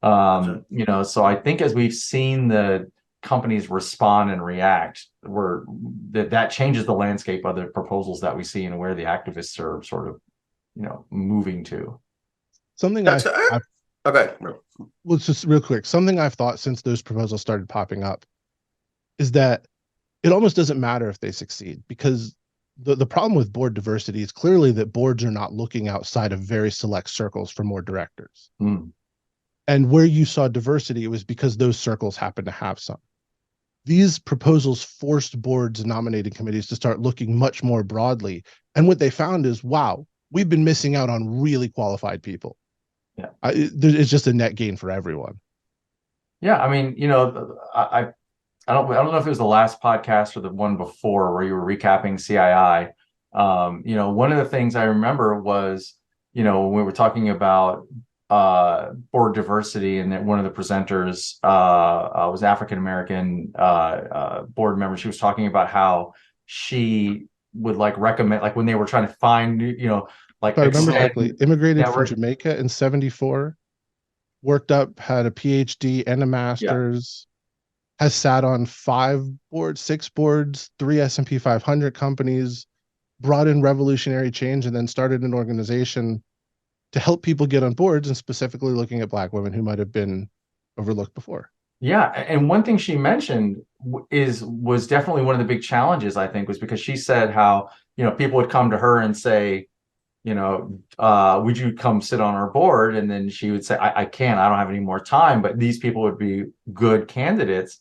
So I think as we've seen the companies respond and react, that changes the landscape of the proposals that we see and where the activists are sort of, moving to.
Something
okay.
Well, just real quick, something I've thought since those proposals started popping up is that it almost doesn't matter if they succeed, because the problem with board diversity is clearly that boards are not looking outside of very select circles for more directors. And where you saw diversity, it was because those circles happen to have some. these proposals forced boards and nominating committees to start looking much more broadly. And what they found is, wow, we've been missing out on really qualified people.
Yeah.
It's just a net gain for everyone.
Yeah, I mean, I don't know if it was the last podcast or the one before where you were recapping CII. One of the things I remember was, when we were talking about board diversity, and that one of the presenters was African American board member. She was talking about how she would like recommend, like when they were trying to find, like
If I remember
extend
correctly, immigrated from
network.
Jamaica in 74, worked up, had a PhD and a
Yeah.
master's, has sat on 5 boards, 6 boards, 3 S&P 500 companies, brought in revolutionary change, and then started an organization to help people get on boards, and specifically looking at Black women who might have been overlooked before.
Yeah, and one thing she mentioned was definitely one of the big challenges, I think, was because she said how, people would come to her and say, would you come sit on our board? And then she would say, I can't, I don't have any more time, but these people would be good candidates.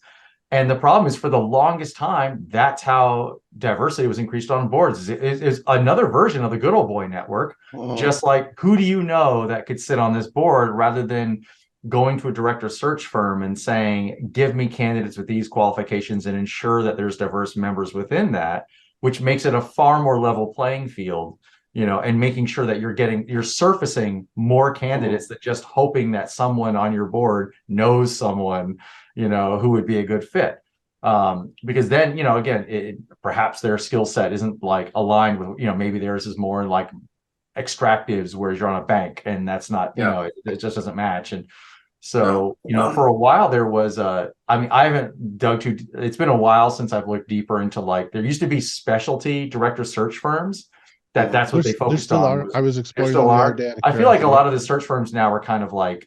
And the problem is, for the longest time, that's how diversity was increased on boards. Is another version of the good old boy network. Just like, who do you know that could sit on this board, rather than going to a director search firm and saying, give me candidates with these qualifications and ensure that there's diverse members within that, which makes it a far more level playing field, and making sure that you're surfacing more candidates than just hoping that someone on your board knows someone, who would be a good fit. Because then, again, perhaps their skill set isn't like aligned with, maybe theirs is more like extractives, whereas you're on a bank, and that's not, it just doesn't match. And so, for a while there was I haven't dug too, it's been a while since I've looked deeper into, like, there used to be specialty director search firms that's what they
There
focused
still
on.
are. I was exploring
Still
them the other
are.
day.
I feel like a lot of the search firms now are kind of like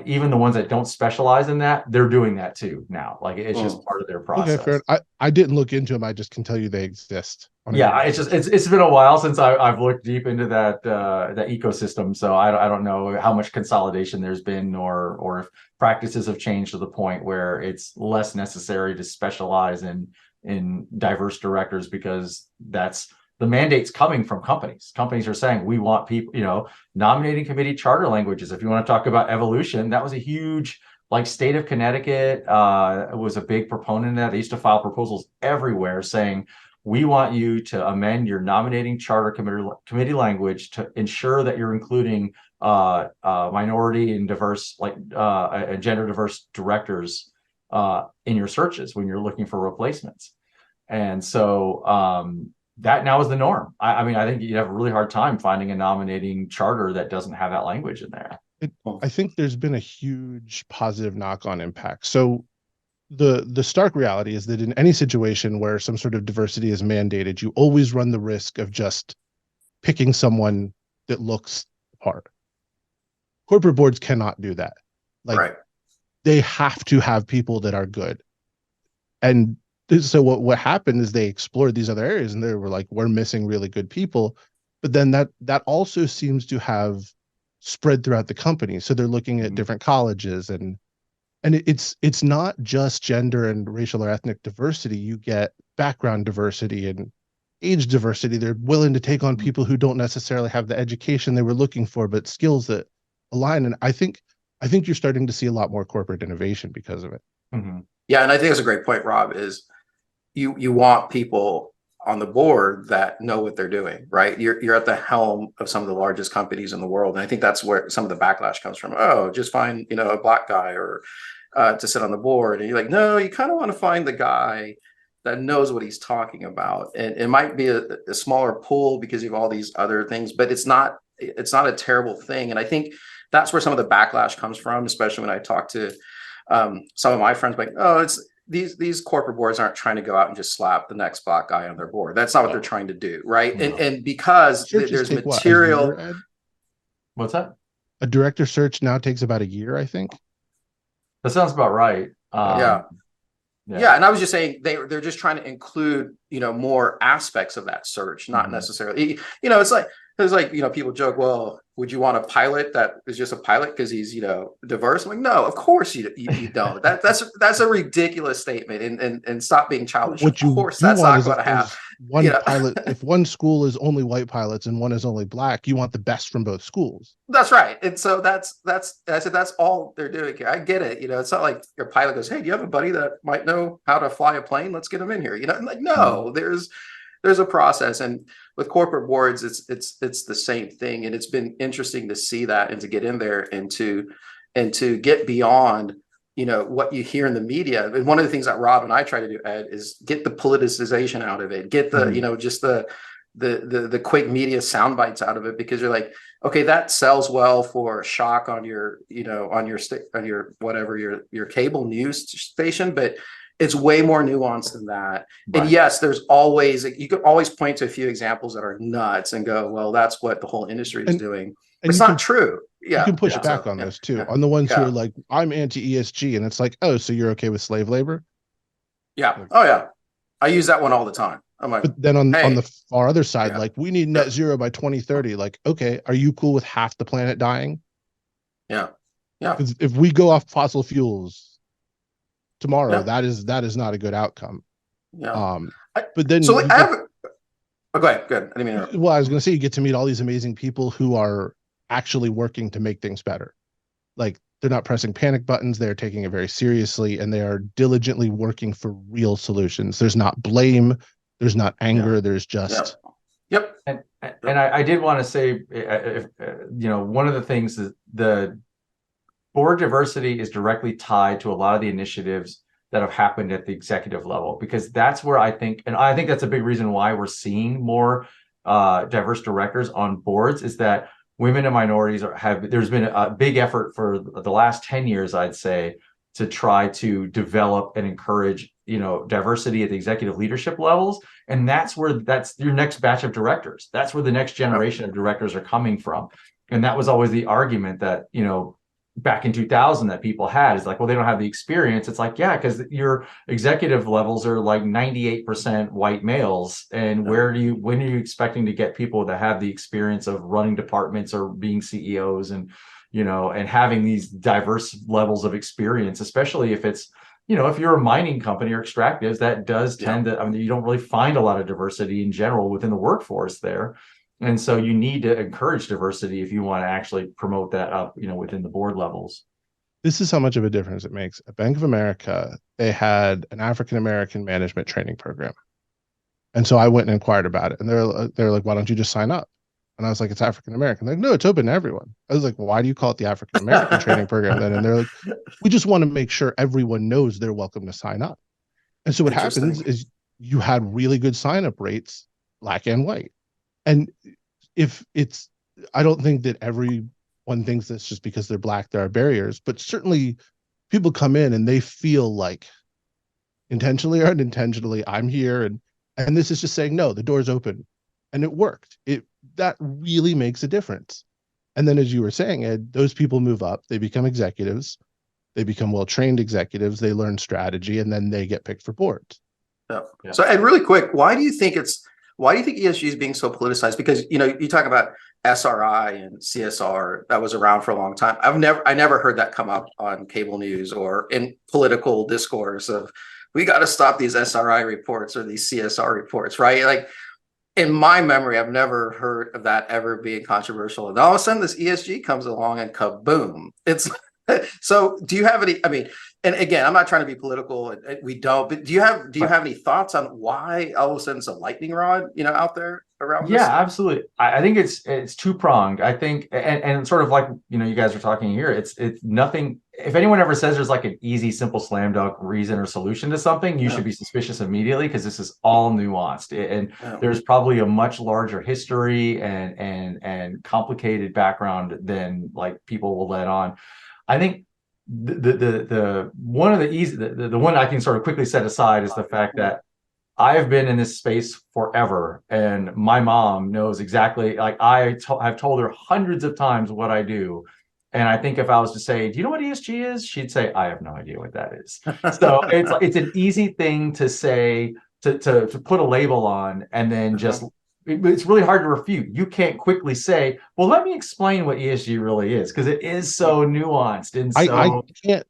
even the ones that don't specialize in that, they're doing that too now. Like, it's just part of their process.
Okay, fair. I didn't look into them. I just can tell you they exist.
Yeah, it's been a while since I've looked deep into that ecosystem, so I don't know how much consolidation there's been, or if practices have changed to the point where it's less necessary to specialize in diverse directors, because that's the mandate's coming from companies. Companies are saying, we want people, nominating committee charter languages. If you want to talk about evolution, that was a huge, like, state of Connecticut was a big proponent of that. They used to file proposals everywhere saying, we want you to amend your nominating charter committee language to ensure that you're including minority and diverse, like and gender diverse directors in your searches when you're looking for replacements. And so that now is the norm. I think you'd have a really hard time finding a nominating charter that doesn't have that language in there.
I think there's been a huge positive knock-on impact. So the stark reality is that in any situation where some sort of diversity is mandated, you always run the risk of just picking someone that looks the part. Corporate boards cannot do that. Like, they have to have people that are good. And so what happened is they explored these other areas, and they were like, we're missing really good people. But then that also seems to have spread throughout the company. So they're looking at different colleges, and it's not just gender and racial or ethnic diversity. You get background diversity and age diversity. They're willing to take on people who don't necessarily have the education they were looking for, but skills that align. And I think you're starting to see a lot more corporate innovation because of it.
Mm-hmm. Yeah, and I think that's a great point, Rob, is you want people on the board that know what they're doing, right? You're at the helm of some of the largest companies in the world. And I think that's where some of the backlash comes from. Oh, just find, a Black guy or to sit on the board. And you're like, no, you kind of want to find the guy that knows what he's talking about. And it might be a smaller pool because you have all these other things, but it's not a terrible thing. And I think that's where some of the backlash comes from, especially when I talk to some of my friends, like, oh, it's these corporate boards aren't trying to go out and just slap the next Black guy on their board. That's not what they're trying to do, right? No. And because there's material.
What's that?
A director search now takes about a year, I think. That
sounds about right.
Yeah. And I was just saying they're just trying to include, more aspects of that search, not necessarily, it's like people joke, well, would you want a pilot that is just a pilot because he's, diverse? I'm like, no, of course you don't. That's a ridiculous statement, and stop being childish. Of
What you
course,
do
that's
want
not
is
going
if
to happen.
there's one pilot, if one school is only white pilots and one is only black, you want the best from both schools.
That's right. And so I said, that's all they're doing here. I get it. It's not like your pilot goes, hey, do you have a buddy that might know how to fly a plane? Let's get him in here. Like, no, there's a process. And with corporate boards, it's the same thing. And it's been interesting to see that, and to get in there, and to get beyond, what you hear in the media. And one of the things that Rob and I try to do, Ed, is get the politicization out of it, get the, just the quick media sound bites out of it, because you're like, okay, that sells well for shock on your, on your whatever, your cable news station, but it's way more nuanced than that. Right. And yes, you can always point to a few examples that are nuts and go, well, that's what the whole industry is doing. And it's not true. Yeah.
You can push back on those too. On the ones who are like, I'm anti-ESG, and it's like, oh, so you're okay with slave labor?
Yeah. Like, oh yeah. I use that one all the time. I'm like,
but then on the far other side, like, we need net zero by 2030. Like, okay, are you cool with half the planet dying?
Yeah. Yeah.
Because if we go off fossil fuels tomorrow, that is not a good outcome.
Yeah.
But then
go ahead. Good. I didn't mean
well, I was going to say, you get to meet all these amazing people who are actually working to make things better. Like, they're not pressing panic buttons. They're taking it very seriously, and they are diligently working for real solutions. There's not blame. There's not anger. There's just.
Yep.
And I did want to say, one of the things that the board diversity is directly tied to a lot of the initiatives that have happened at the executive level, because that's where I think that's a big reason why we're seeing more diverse directors on boards, is that women and minorities there's been a big effort for the last 10 years, I'd say, to try to develop and encourage, diversity at the executive leadership levels. And that's your next batch of directors. That's where the next generation of directors are coming from. And that was always the argument that, back in 2000 that people had, is like, well, they don't have the experience. It's like, yeah, because your executive levels are like 98% white males. And when are you expecting to get people that have the experience of running departments or being CEOs and, and having these diverse levels of experience, especially if it's, if you're a mining company or extractives, that does tend to, you don't really find a lot of diversity in general within the workforce there. And so you need to encourage diversity if you want to actually promote that up, within the board levels.
This is how much of a difference it makes. At Bank of America, they had an African-American management training program. And so I went and inquired about it. And they're like, why don't you just sign up? And I was like, it's African-American. They're like, no, it's open to everyone. I was like, well, why do you call it the African-American training program then? And they're like, we just want to make sure everyone knows they're welcome to sign up. And so what happens is you had really good sign-up rates, black and white. And I don't think that everyone thinks this just because they're black, there are barriers, but certainly people come in and they feel like, intentionally or unintentionally, I'm here. And this is just saying, no, the door's open. And it worked. That really makes a difference. And then, as you were saying, Ed, those people move up, they become executives, they become well-trained executives, they learn strategy, and then they get picked for boards.
Yeah. So, Ed, really quick, why do you think ESG is being so politicized? Because, you talk about SRI and CSR, that was around for a long time. I never heard that come up on cable news or in political discourse of, we got to stop these SRI reports or these CSR reports, right? Like, in my memory, I've never heard of that ever being controversial. And all of a sudden this ESG comes along and kaboom. It's so do you have any, and again, I'm not trying to be political, we don't, but do you have any thoughts on why all of a sudden it's a lightning rod, out there around this?
Yeah, absolutely. I think it's two-pronged. I think, and sort of like, you guys are talking here, it's nothing. If anyone ever says there's like an easy, simple slam dunk reason or solution to something, you should be suspicious immediately, because this is all nuanced. And there's probably a much larger history and complicated background than like people will let on. I think the one of the one I can sort of quickly set aside is the fact that I've been in this space forever, and my mom knows exactly, like I've told her hundreds of times what I do. And I think if I was to say, do you know what ESG is? She'd say, I have no idea what that is. So it's an easy thing to say, to put a label on, and then just it's really hard to refute. You can't quickly say, well, let me explain what ESG really is, because it is so nuanced and
I
so,
can't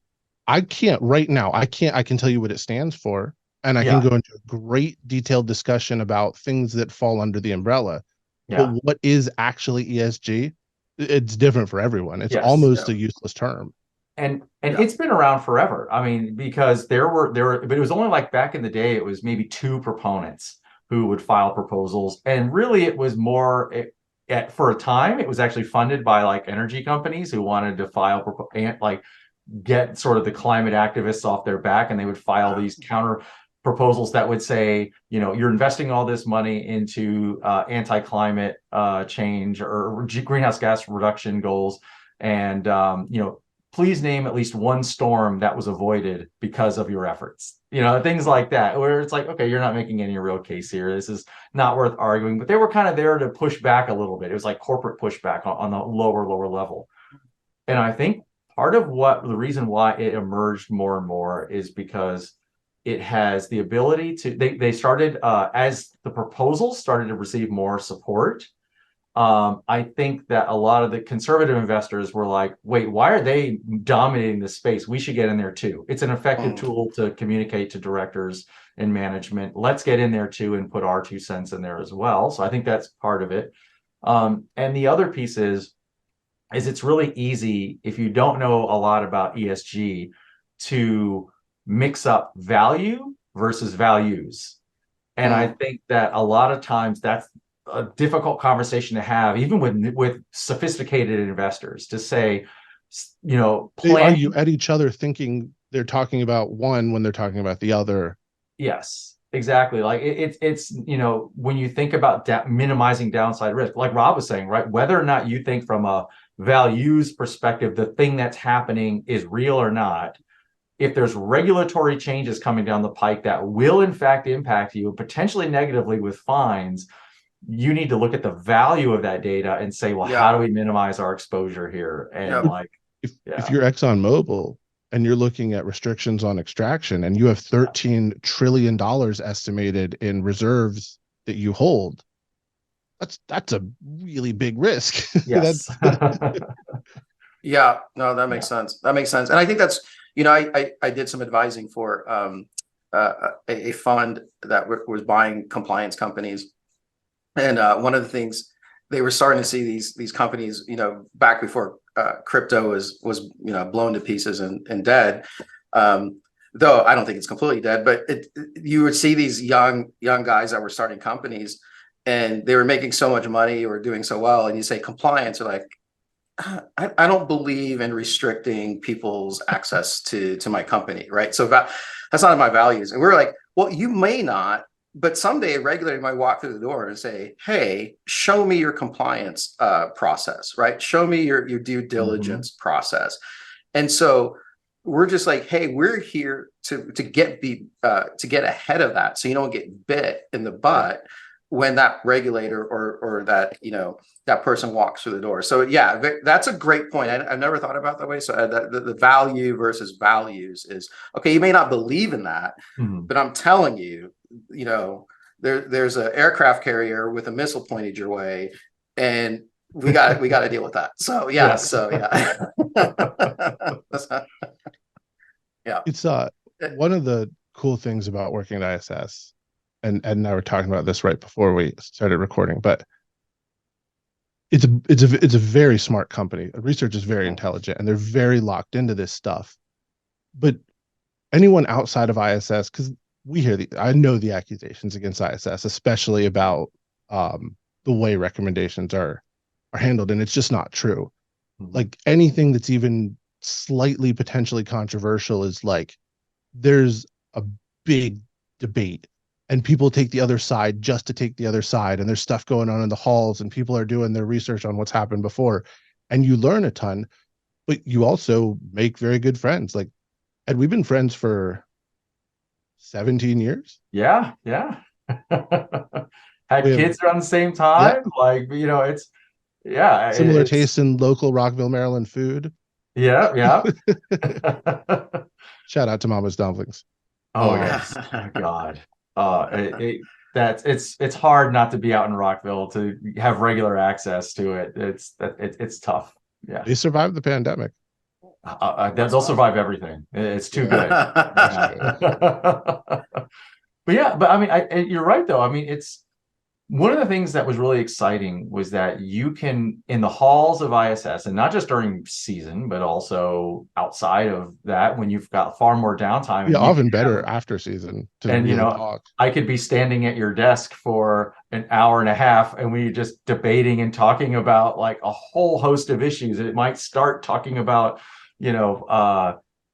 I can't right now. I can tell you what it stands for, and I can
yeah,
go into a great detailed discussion about things that fall under the umbrella. But
yeah,
what is actually ESG? It's different for everyone. It's
yes.
almost
Yeah.
a useless term.
And
Yeah.
it's been around forever. I mean, because but it was only like back in the day, it was maybe two proponents who would file proposals, and really it was more for a time it was actually funded by like energy companies who wanted to and like get sort of the climate activists off their back, and they would file these counter proposals that would say, you're investing all this money into anti-climate change or greenhouse gas reduction goals, and please name at least one storm that was avoided because of your efforts. Things like that, where it's like, okay, you're not making any real case here. This is not worth arguing. But they were kind of there to push back a little bit. It was like corporate pushback on the lower level. And I think part of the reason why it emerged more and more is because it has the ability to, they started, as the proposals started to receive more support. I think that a lot of the conservative investors were like, wait, why are they dominating this space? We should get in there too. It's an effective tool to communicate to directors and management. Let's get in there too and put our 2 cents in there as well. So I think that's part of it. And the other piece is it's really easy, if you don't know a lot about ESG, to mix up value versus values. And I think that a lot of times that's a difficult conversation to have, even with sophisticated investors, to say,
They
planning.
argue at each other, thinking they're talking about one when they're talking about the other.
Yes, exactly. Like it's when you think about minimizing downside risk, like Rob was saying, right? Whether or not you think from a values perspective the thing that's happening is real or not, if there's regulatory changes coming down the pike that will in fact impact you potentially negatively with fines, you need to look at the value of that data and say, well, how
Yeah.
do we minimize our exposure here? And
Yep.
like,
If
yeah,
you're ExxonMobil and you're looking at restrictions on extraction and you have $13 trillion estimated in reserves that you hold, that's a really big risk.
yes,
Yeah. No, that makes
yeah,
sense. That makes sense. And I think that's, I did some advising for a fund that was buying compliance companies. And one of the things they were starting to see these companies, back before crypto was blown to pieces and dead. Though I don't think it's completely dead, but you would see these young guys that were starting companies, and they were making so much money or doing so well, and you say compliance, are like, I don't believe in restricting people's access to my company, right? So that's not in my values. And we're like, well, you may not, but someday a regulator might walk through the door and say, hey, show me your compliance process, right? Show me your due diligence process. And so we're just like, hey, we're here to get ahead of that, so you don't get bit in the butt when that regulator or that that person walks through the door. So yeah, that's a great point. I've never thought about that way. So the value versus values is, okay, you may not believe in that, but I'm telling you, there's an aircraft carrier with a missile pointed your way, and we got to deal with that. So yeah,
yes,
yeah.
It's one of the cool things about working at ISS, and Ed and I were talking about this right before we started recording, but it's a very smart company. Research is very intelligent, and they're very locked into this stuff. But anyone outside of ISS, because I know the accusations against ISS, especially about the way recommendations are handled, and it's just not true. Like anything that's even slightly potentially controversial is like there's a big debate, and people take the other side just to take the other side, and there's stuff going on in the halls, and people are doing their research on what's happened before, and you learn a ton, but you also make very good friends. Like, had we been friends for 17 years?
yeah, yeah.
We
Had
have,
kids around the same
yeah,
time, like it's yeah,
similar
it's
tastes in local Rockville, Maryland food.
yeah, yeah.
Shout out to Mama's Dumplings.
Oh
Um,
yes, oh, God. it's hard not to be out in Rockville to have regular access to it. It's tough. Yeah.
They survived the pandemic.
They'll survive everything. It's too good. But yeah, but I mean, you're right though. I mean, it's one of the things that was really exciting was that you can, in the halls of ISS, and not just during season, but also outside of that, when you've got far more downtime.
Yeah, often better after season to really talk.
I could be standing at your desk for an hour and a half, and we just debating and talking about like a whole host of issues. It might start talking about,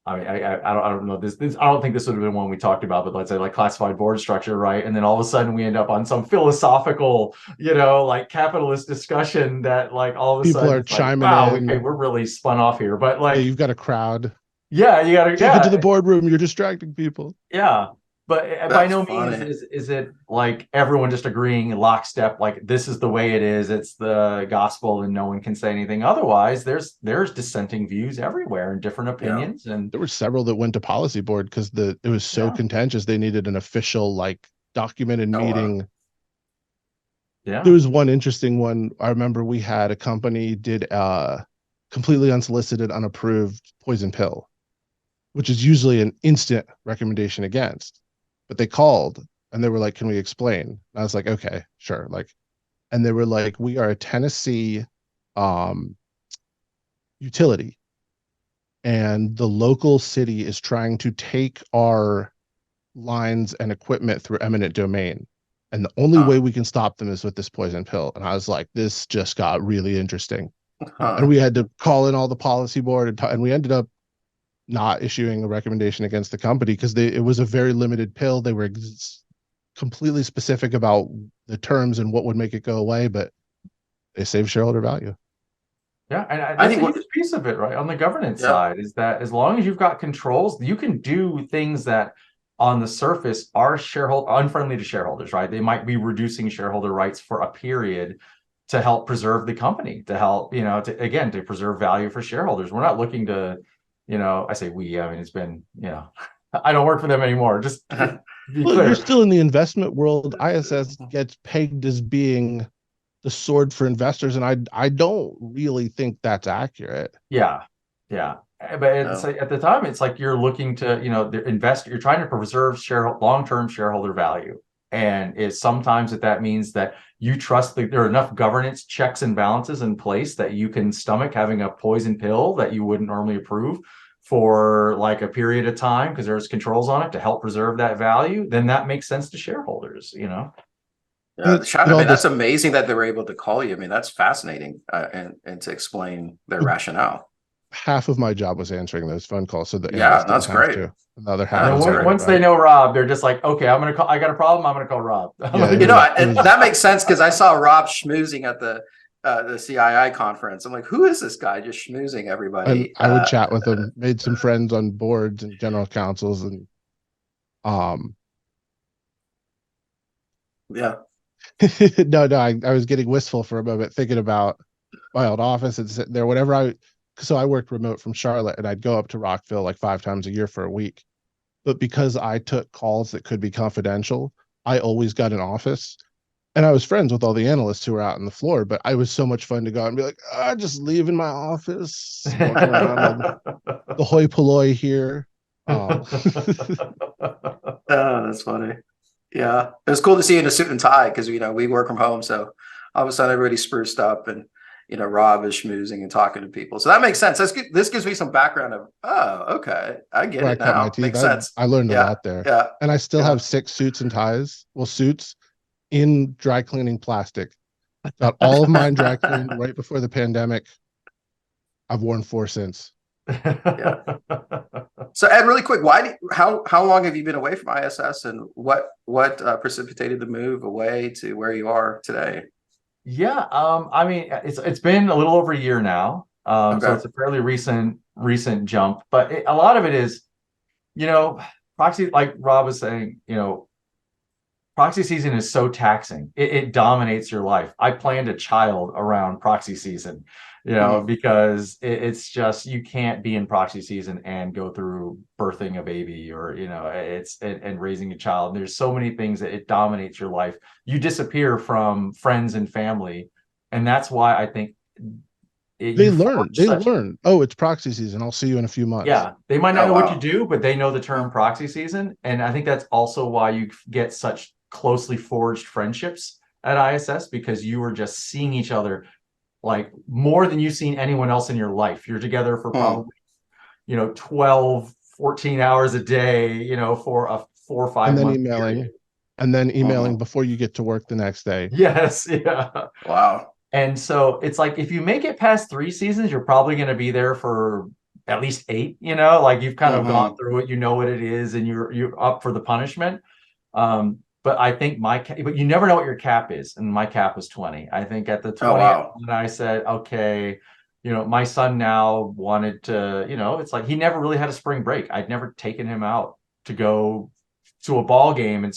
I mean, I don't know this. I don't think this would have been one we talked about, but let's say like classified board structure, right? And then all of a sudden we end up on some philosophical, like capitalist discussion that like all of a
people
sudden
are chiming
wow,
in.
okay, we're really spun off here. But like,
you've got a crowd.
Yeah, you got to
take it to the boardroom. You're distracting people.
Yeah. But by no means is it like everyone just agreeing lockstep, like this is the way it is. It's the gospel and no one can say anything otherwise. There's dissenting views everywhere and different opinions. And
there were several that went to policy board because it was so contentious. They needed an official, like, documented meeting.
Yeah.
There was one interesting one. I remember we had a company did a completely unsolicited, unapproved poison pill, which is usually an instant recommendation against. But they called and they were like, can we explain? And I was like, okay, sure. Like, and they were like, we are a Tennessee utility, and the local city is trying to take our lines and equipment through eminent domain. And the only way we can stop them is with this poison pill. And I was like, this just got really interesting. And we had to call in all the policy board and we ended up not issuing a recommendation against the company because it was a very limited pill. They were completely specific about the terms and what would make it go away, but they saved shareholder value.
Yeah, and I think a huge piece of it, right, on the governance side, is that as long as you've got controls, you can do things that on the surface are unfriendly to shareholders, right? They might be reducing shareholder rights for a period to help preserve the company, to help, to preserve value for shareholders. We're not looking to, I say we, I mean, it's been, I don't work for them anymore. Just to be clear.
You're still in the investment world. ISS gets pegged as being the sword for investors, and I don't really think that's accurate.
Yeah. But it's at the time, it's like you're looking to, you're trying to preserve long-term shareholder value. And sometimes that means that you trust that there are enough governance checks and balances in place that you can stomach having a poison pill that you wouldn't normally approve for like a period of time because there's controls on it to help preserve that value. Then that makes sense to shareholders,
Yeah, I mean, that's amazing that they were able to call you. I mean, that's fascinating, and to explain their rationale.
Half of my job was answering those phone calls, so
that's great.
Another half.
Once they know Rob, they're just like, okay, I'm gonna call. I got a problem. I'm gonna call Rob.
And that makes sense because I saw Rob schmoozing at the CII conference. I'm like, who is this guy just schmoozing everybody?
And I would chat with him, made some friends on boards and general councils, and
yeah.
No, I was getting wistful for a moment thinking about my old office and sitting there so I worked remote from Charlotte, and I'd go up to Rockville like 5 times a year for a week. But because I took calls that could be confidential, I always got an office. And I was friends with all the analysts who were out on the floor, but I was so much fun to go out and be like, just leave in my office, walking around the hoi polloi here.
That's funny. Yeah, it was cool to see you in a suit and tie because we work from home, so all of a sudden everybody's spruced up, and Rob is schmoozing and talking to people, so that makes sense. This gives me some background of okay, I get it now. Makes sense.
I learned a lot there.
Yeah,
and I still have 6 suits and ties. Well, suits in dry cleaning plastic. Got all of mine dry cleaned right before the pandemic. I've worn 4 since.
Yeah. So Ed, really quick, how long have you been away from ISS, and what precipitated the move away to where you are today?
Yeah, I mean, it's been a little over a year now, so it's a fairly recent jump. But a lot of it is, proxy, like Rob was saying, proxy season is so taxing. It dominates your life. I planned a child around proxy season, because it's just, you can't be in proxy season and go through birthing a baby or, and raising a child. And there's so many things that it dominates your life. You disappear from friends and family. And that's why I think
They learn. Oh, it's proxy season. I'll see you in a few months.
Yeah, they might not
Oh,
know what
wow.
you do, but they know the term proxy season. And I think that's also why you get such closely forged friendships at ISS, because you are just seeing each other like more than you've seen anyone else in your life. You're together for probably, 12, 14 hours a day, for a 4 or 5
And then
month
emailing,
period.
before you get to work the next day.
Yes, yeah.
Wow.
And so it's like, if you make it past 3 seasons, you're probably going to be there for at least 8, like you've kind of gone through it, you know what it is, and you're up for the punishment. But I think but you never know what your cap is. And my cap was 20. I think at the 20th,
wow.
when I said, okay, my son now wanted to, it's like he never really had a spring break. I'd never taken him out to go to a ball game and,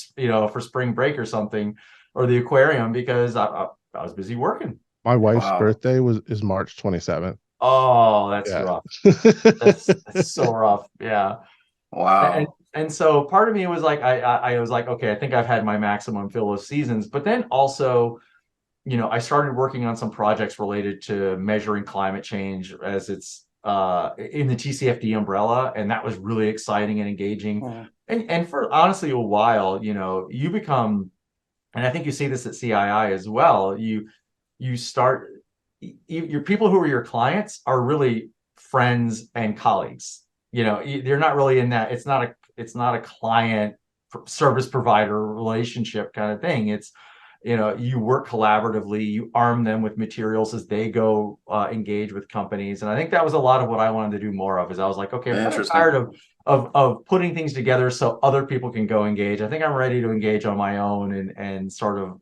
for spring break or something, or the aquarium, because I was busy working.
My wife's
Wow.
birthday is March 27th.
Oh, that's
Yeah.
rough. That's so rough. Yeah.
Wow.
And so part of me was like, I was like, okay, I think I've had my maximum fill of seasons. But then also, I started working on some projects related to measuring climate change as it's in the TCFD umbrella. And that was really exciting and engaging. And for honestly a while, you become, and I think you see this at CII as well, you start, your people who are your clients are really friends and colleagues. They're not really in that, it's not a client service provider relationship kind of thing. It's, you work collaboratively, you arm them with materials as they go engage with companies. And I think that was a lot of what I wanted to do more of, is I was like, okay, I'm kind of tired of putting things together so other people can go engage. I think I'm ready to engage on my own and sort of,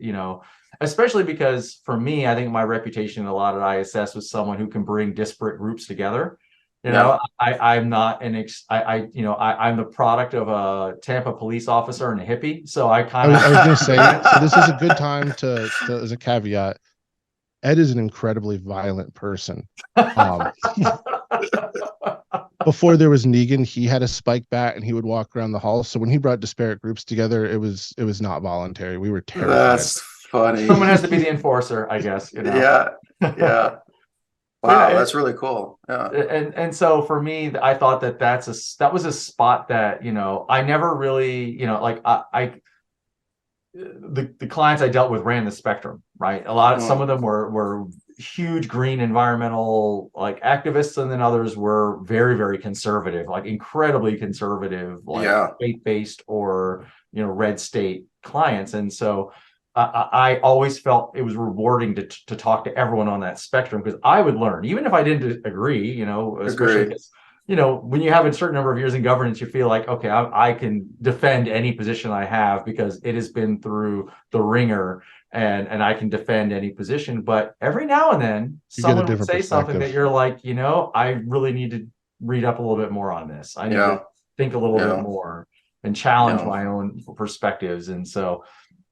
especially because for me, I think my reputation a lot at ISS was someone who can bring disparate groups together. I'm not I'm the product of a Tampa police officer and a hippie. So I
was going to say, so this is a good time to, as a caveat, Ed is an incredibly violent person. Before there was Negan, he had a spike bat and he would walk around the hall. So when he brought disparate groups together, it was not voluntary. We were terrified.
That's funny.
Someone has to be the enforcer, I guess.
Yeah. Yeah. Wow, that's really cool. Yeah.
And so for me, I thought that was a spot that, I never really, the clients I dealt with ran the spectrum, right? Some of them were huge green environmental activists, and then others were very, very conservative, incredibly conservative, faith-based or red state clients. And so I always felt it was rewarding to talk to everyone on that spectrum, because I would learn, even if I didn't agree, especially because, when you have a certain number of years in governance, you feel like, okay, I can defend any position I have because it has been through the ringer, and I can defend any position. But every now and then someone would say something that you're like, I really need to read up a little bit more on this. I need to think a little bit more and challenge my own perspectives. And so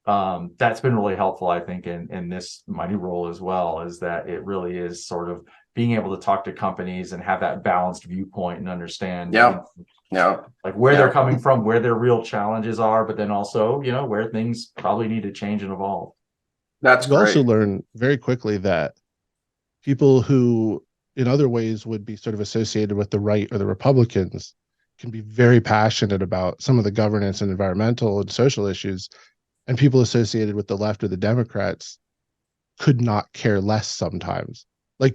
that's been really helpful, I think, in this my new role as well, is that it really is sort of being able to talk to companies and have that balanced viewpoint and understand where they're coming from, where their real challenges are, but then also where things probably need to change and evolve.
That's great. You also learn very quickly that people who in other ways would be sort of associated with the right or the Republicans can be very passionate about some of the governance and environmental and social issues, and people associated with the left or the Democrats could not care less sometimes.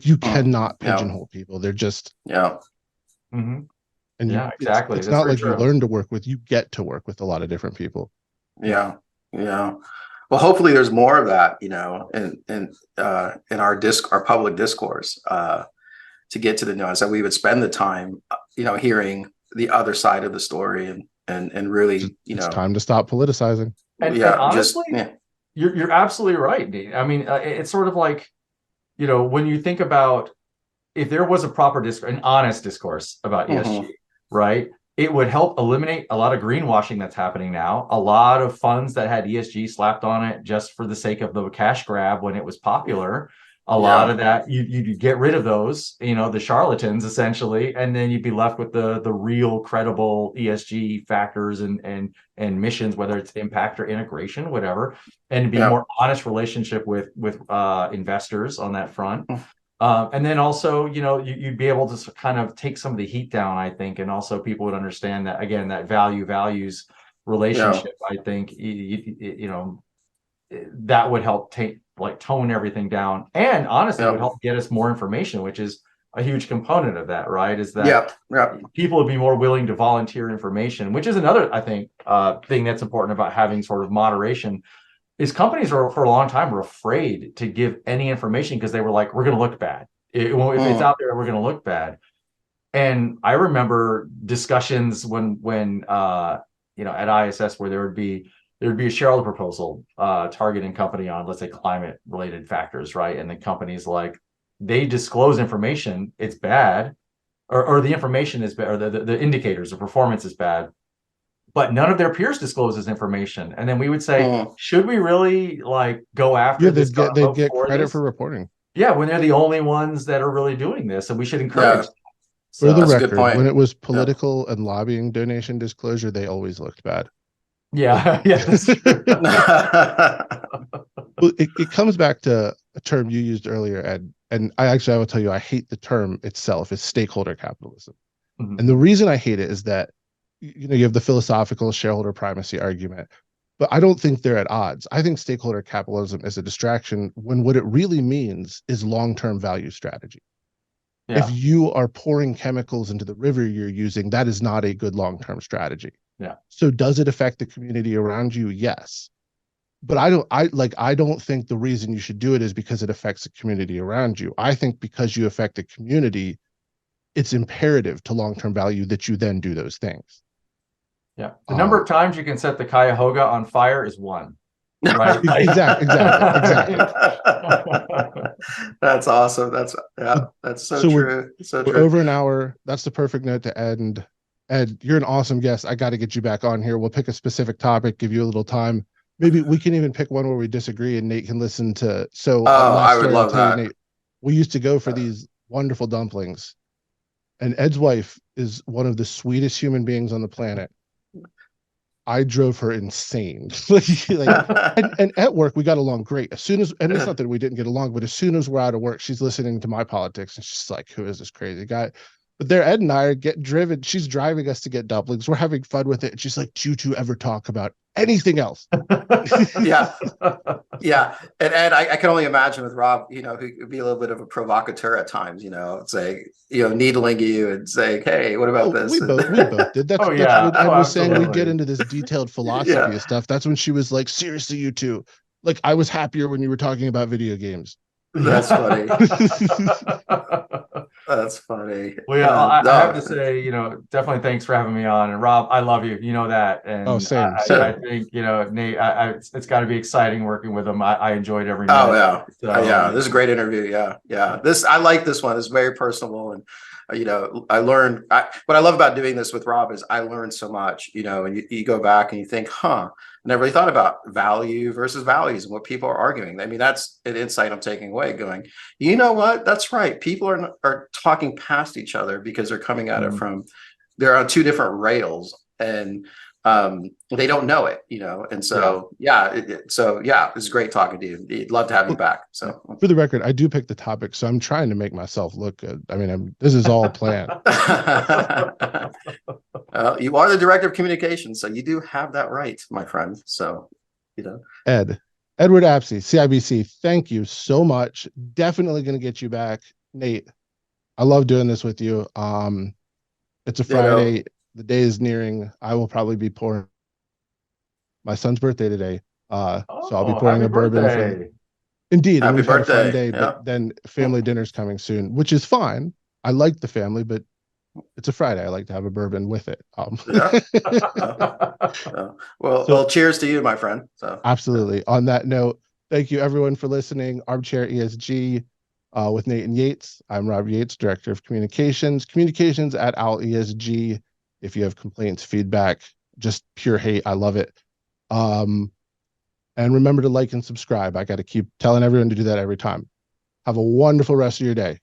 You cannot pigeonhole people. They're just
Mm-hmm. And exactly.
It's not like true. You learn to work with. You get to work with a lot of different people.
Yeah. Well, hopefully there's more of that, in our public discourse, to get to the nuance, that we would spend the time, hearing the other side of the story and really,
it's time to stop politicizing.
And honestly, you're absolutely right, Dean. I mean, it's sort of like, when you think about if there was a proper an honest discourse about ESG, right? it would help eliminate a lot of greenwashing that's happening now. A lot of funds that had ESG slapped on it just for the sake of the cash grab when it was popular. A lot of that, you get rid of those, the charlatans essentially, and then you'd be left with the real credible ESG factors and missions, whether it's impact or integration, whatever, and be more honest relationship with investors on that front. And then also, you'd be able to kind of take some of the heat down, I think, and also people would understand that, again, that values relationship. I think that would help tone everything down, and honestly, it would help get us more information, which is a huge component of that, right? Is that people would be more willing to volunteer information, which is another, I think, thing that's important about having sort of moderation. Is companies for a long time were afraid to give any information because they were like, we're going to look bad. If it's out there, we're going to look bad. And I remember discussions when at ISS where there would be a shareholder proposal targeting company on, let's say, climate related factors, right? And the company's like, they disclose information, it's bad, or the information is bad, or the indicators, the performance is bad, but none of their peers discloses information. And then we would say, should we really go after this?
They'd get credit for reporting.
Yeah, when they're the only ones that are really doing this, and we should encourage.
For the record, when it was political and lobbying donation disclosure, they always looked bad.
Yeah, yeah. That's true.
Well, it comes back to a term you used earlier, Ed, and I will tell you, I hate the term itself. It's stakeholder capitalism. And the reason I hate it is that you have the philosophical shareholder primacy argument, but I don't think they're at odds. I think stakeholder capitalism is a distraction when what it really means is long-term value strategy. If you are pouring chemicals into the river you're using, that is not a good long-term strategy. So does it affect the community around you? Yes. But I don't think the reason you should do it is because it affects the community around you. I think because you affect the community, it's imperative to long-term value that you then do those things.
Yeah. The number of times you can set the Cuyahoga on fire is one. Right.
Exactly.
That's awesome. That's so true. So true.
We're over an hour. That's the perfect note to end. Ed, you're an awesome guest. I got to get you back on here. We'll pick a specific topic, give you a little time. Maybe we can even pick one where we disagree and Nate can listen to.
I would love that.
Nate, we used to go for these wonderful dumplings, and Ed's wife is one of the sweetest human beings on the planet. I drove her insane. and at work, we got along great. And it's not that we didn't get along, but as soon as we're out of work, she's listening to my politics and she's like, who is this crazy guy? But there, Ed and I are getting driven. She's driving us to get dumplings. We're having fun with it. And she's like, do you two ever talk about anything else?
Yeah. And Ed, I can only imagine with Rob, who could be a little bit of a provocateur at times, saying, needling you and saying, hey, what about this?
We both did. That's what Ed was saying. We get into this detailed philosophy of stuff. That's when she was like, seriously, you two. Like, I was happier when you were talking about video games.
That's funny. That's funny.
Well, yeah, I have to say, definitely thanks for having me on. And Rob, I love you. You know that. And
same.
I think, Nate, it's got to be exciting working with him. I enjoyed every minute.
Oh, yeah. So, this is a great interview. Yeah. I like this one. It's very personal. And, I learned, what I love about doing this with Rob is I learned so much, and you go back and you think, never really thought about value versus values and what people are arguing. I mean, that's an insight I'm taking away going, you know what? That's right. People are talking past each other because they're coming at it from, they're on two different rails and they don't know it, and so it's great talking to you. I'd love to have you back. So
for the record, I do pick the topic, so I'm trying to make myself look good. I mean, this is all planned.
You are the director of communications, so you do have that right, my friend. So
Edward Apsey, CIBC, thank you so much. Definitely going to get you back. Nate, I love doing this with you. It's a Friday. The day is nearing. I will probably be pouring my son's birthday today. So I'll be pouring a bourbon for him. Indeed.
Happy birthday.
Had a fun day, but then family dinner's coming soon, which is fine. I like the family, but it's a Friday. I like to have a bourbon with it.
Well, cheers to you, my friend. So
absolutely. On that note, thank you everyone for listening. Armchair ESG with Nate and Yates. I'm Rob Yates, Director of Communications at Owl ESG. If you have complaints, feedback, just pure hate, I love it. And remember to like and subscribe. I got to keep telling everyone to do that every time. Have a wonderful rest of your day.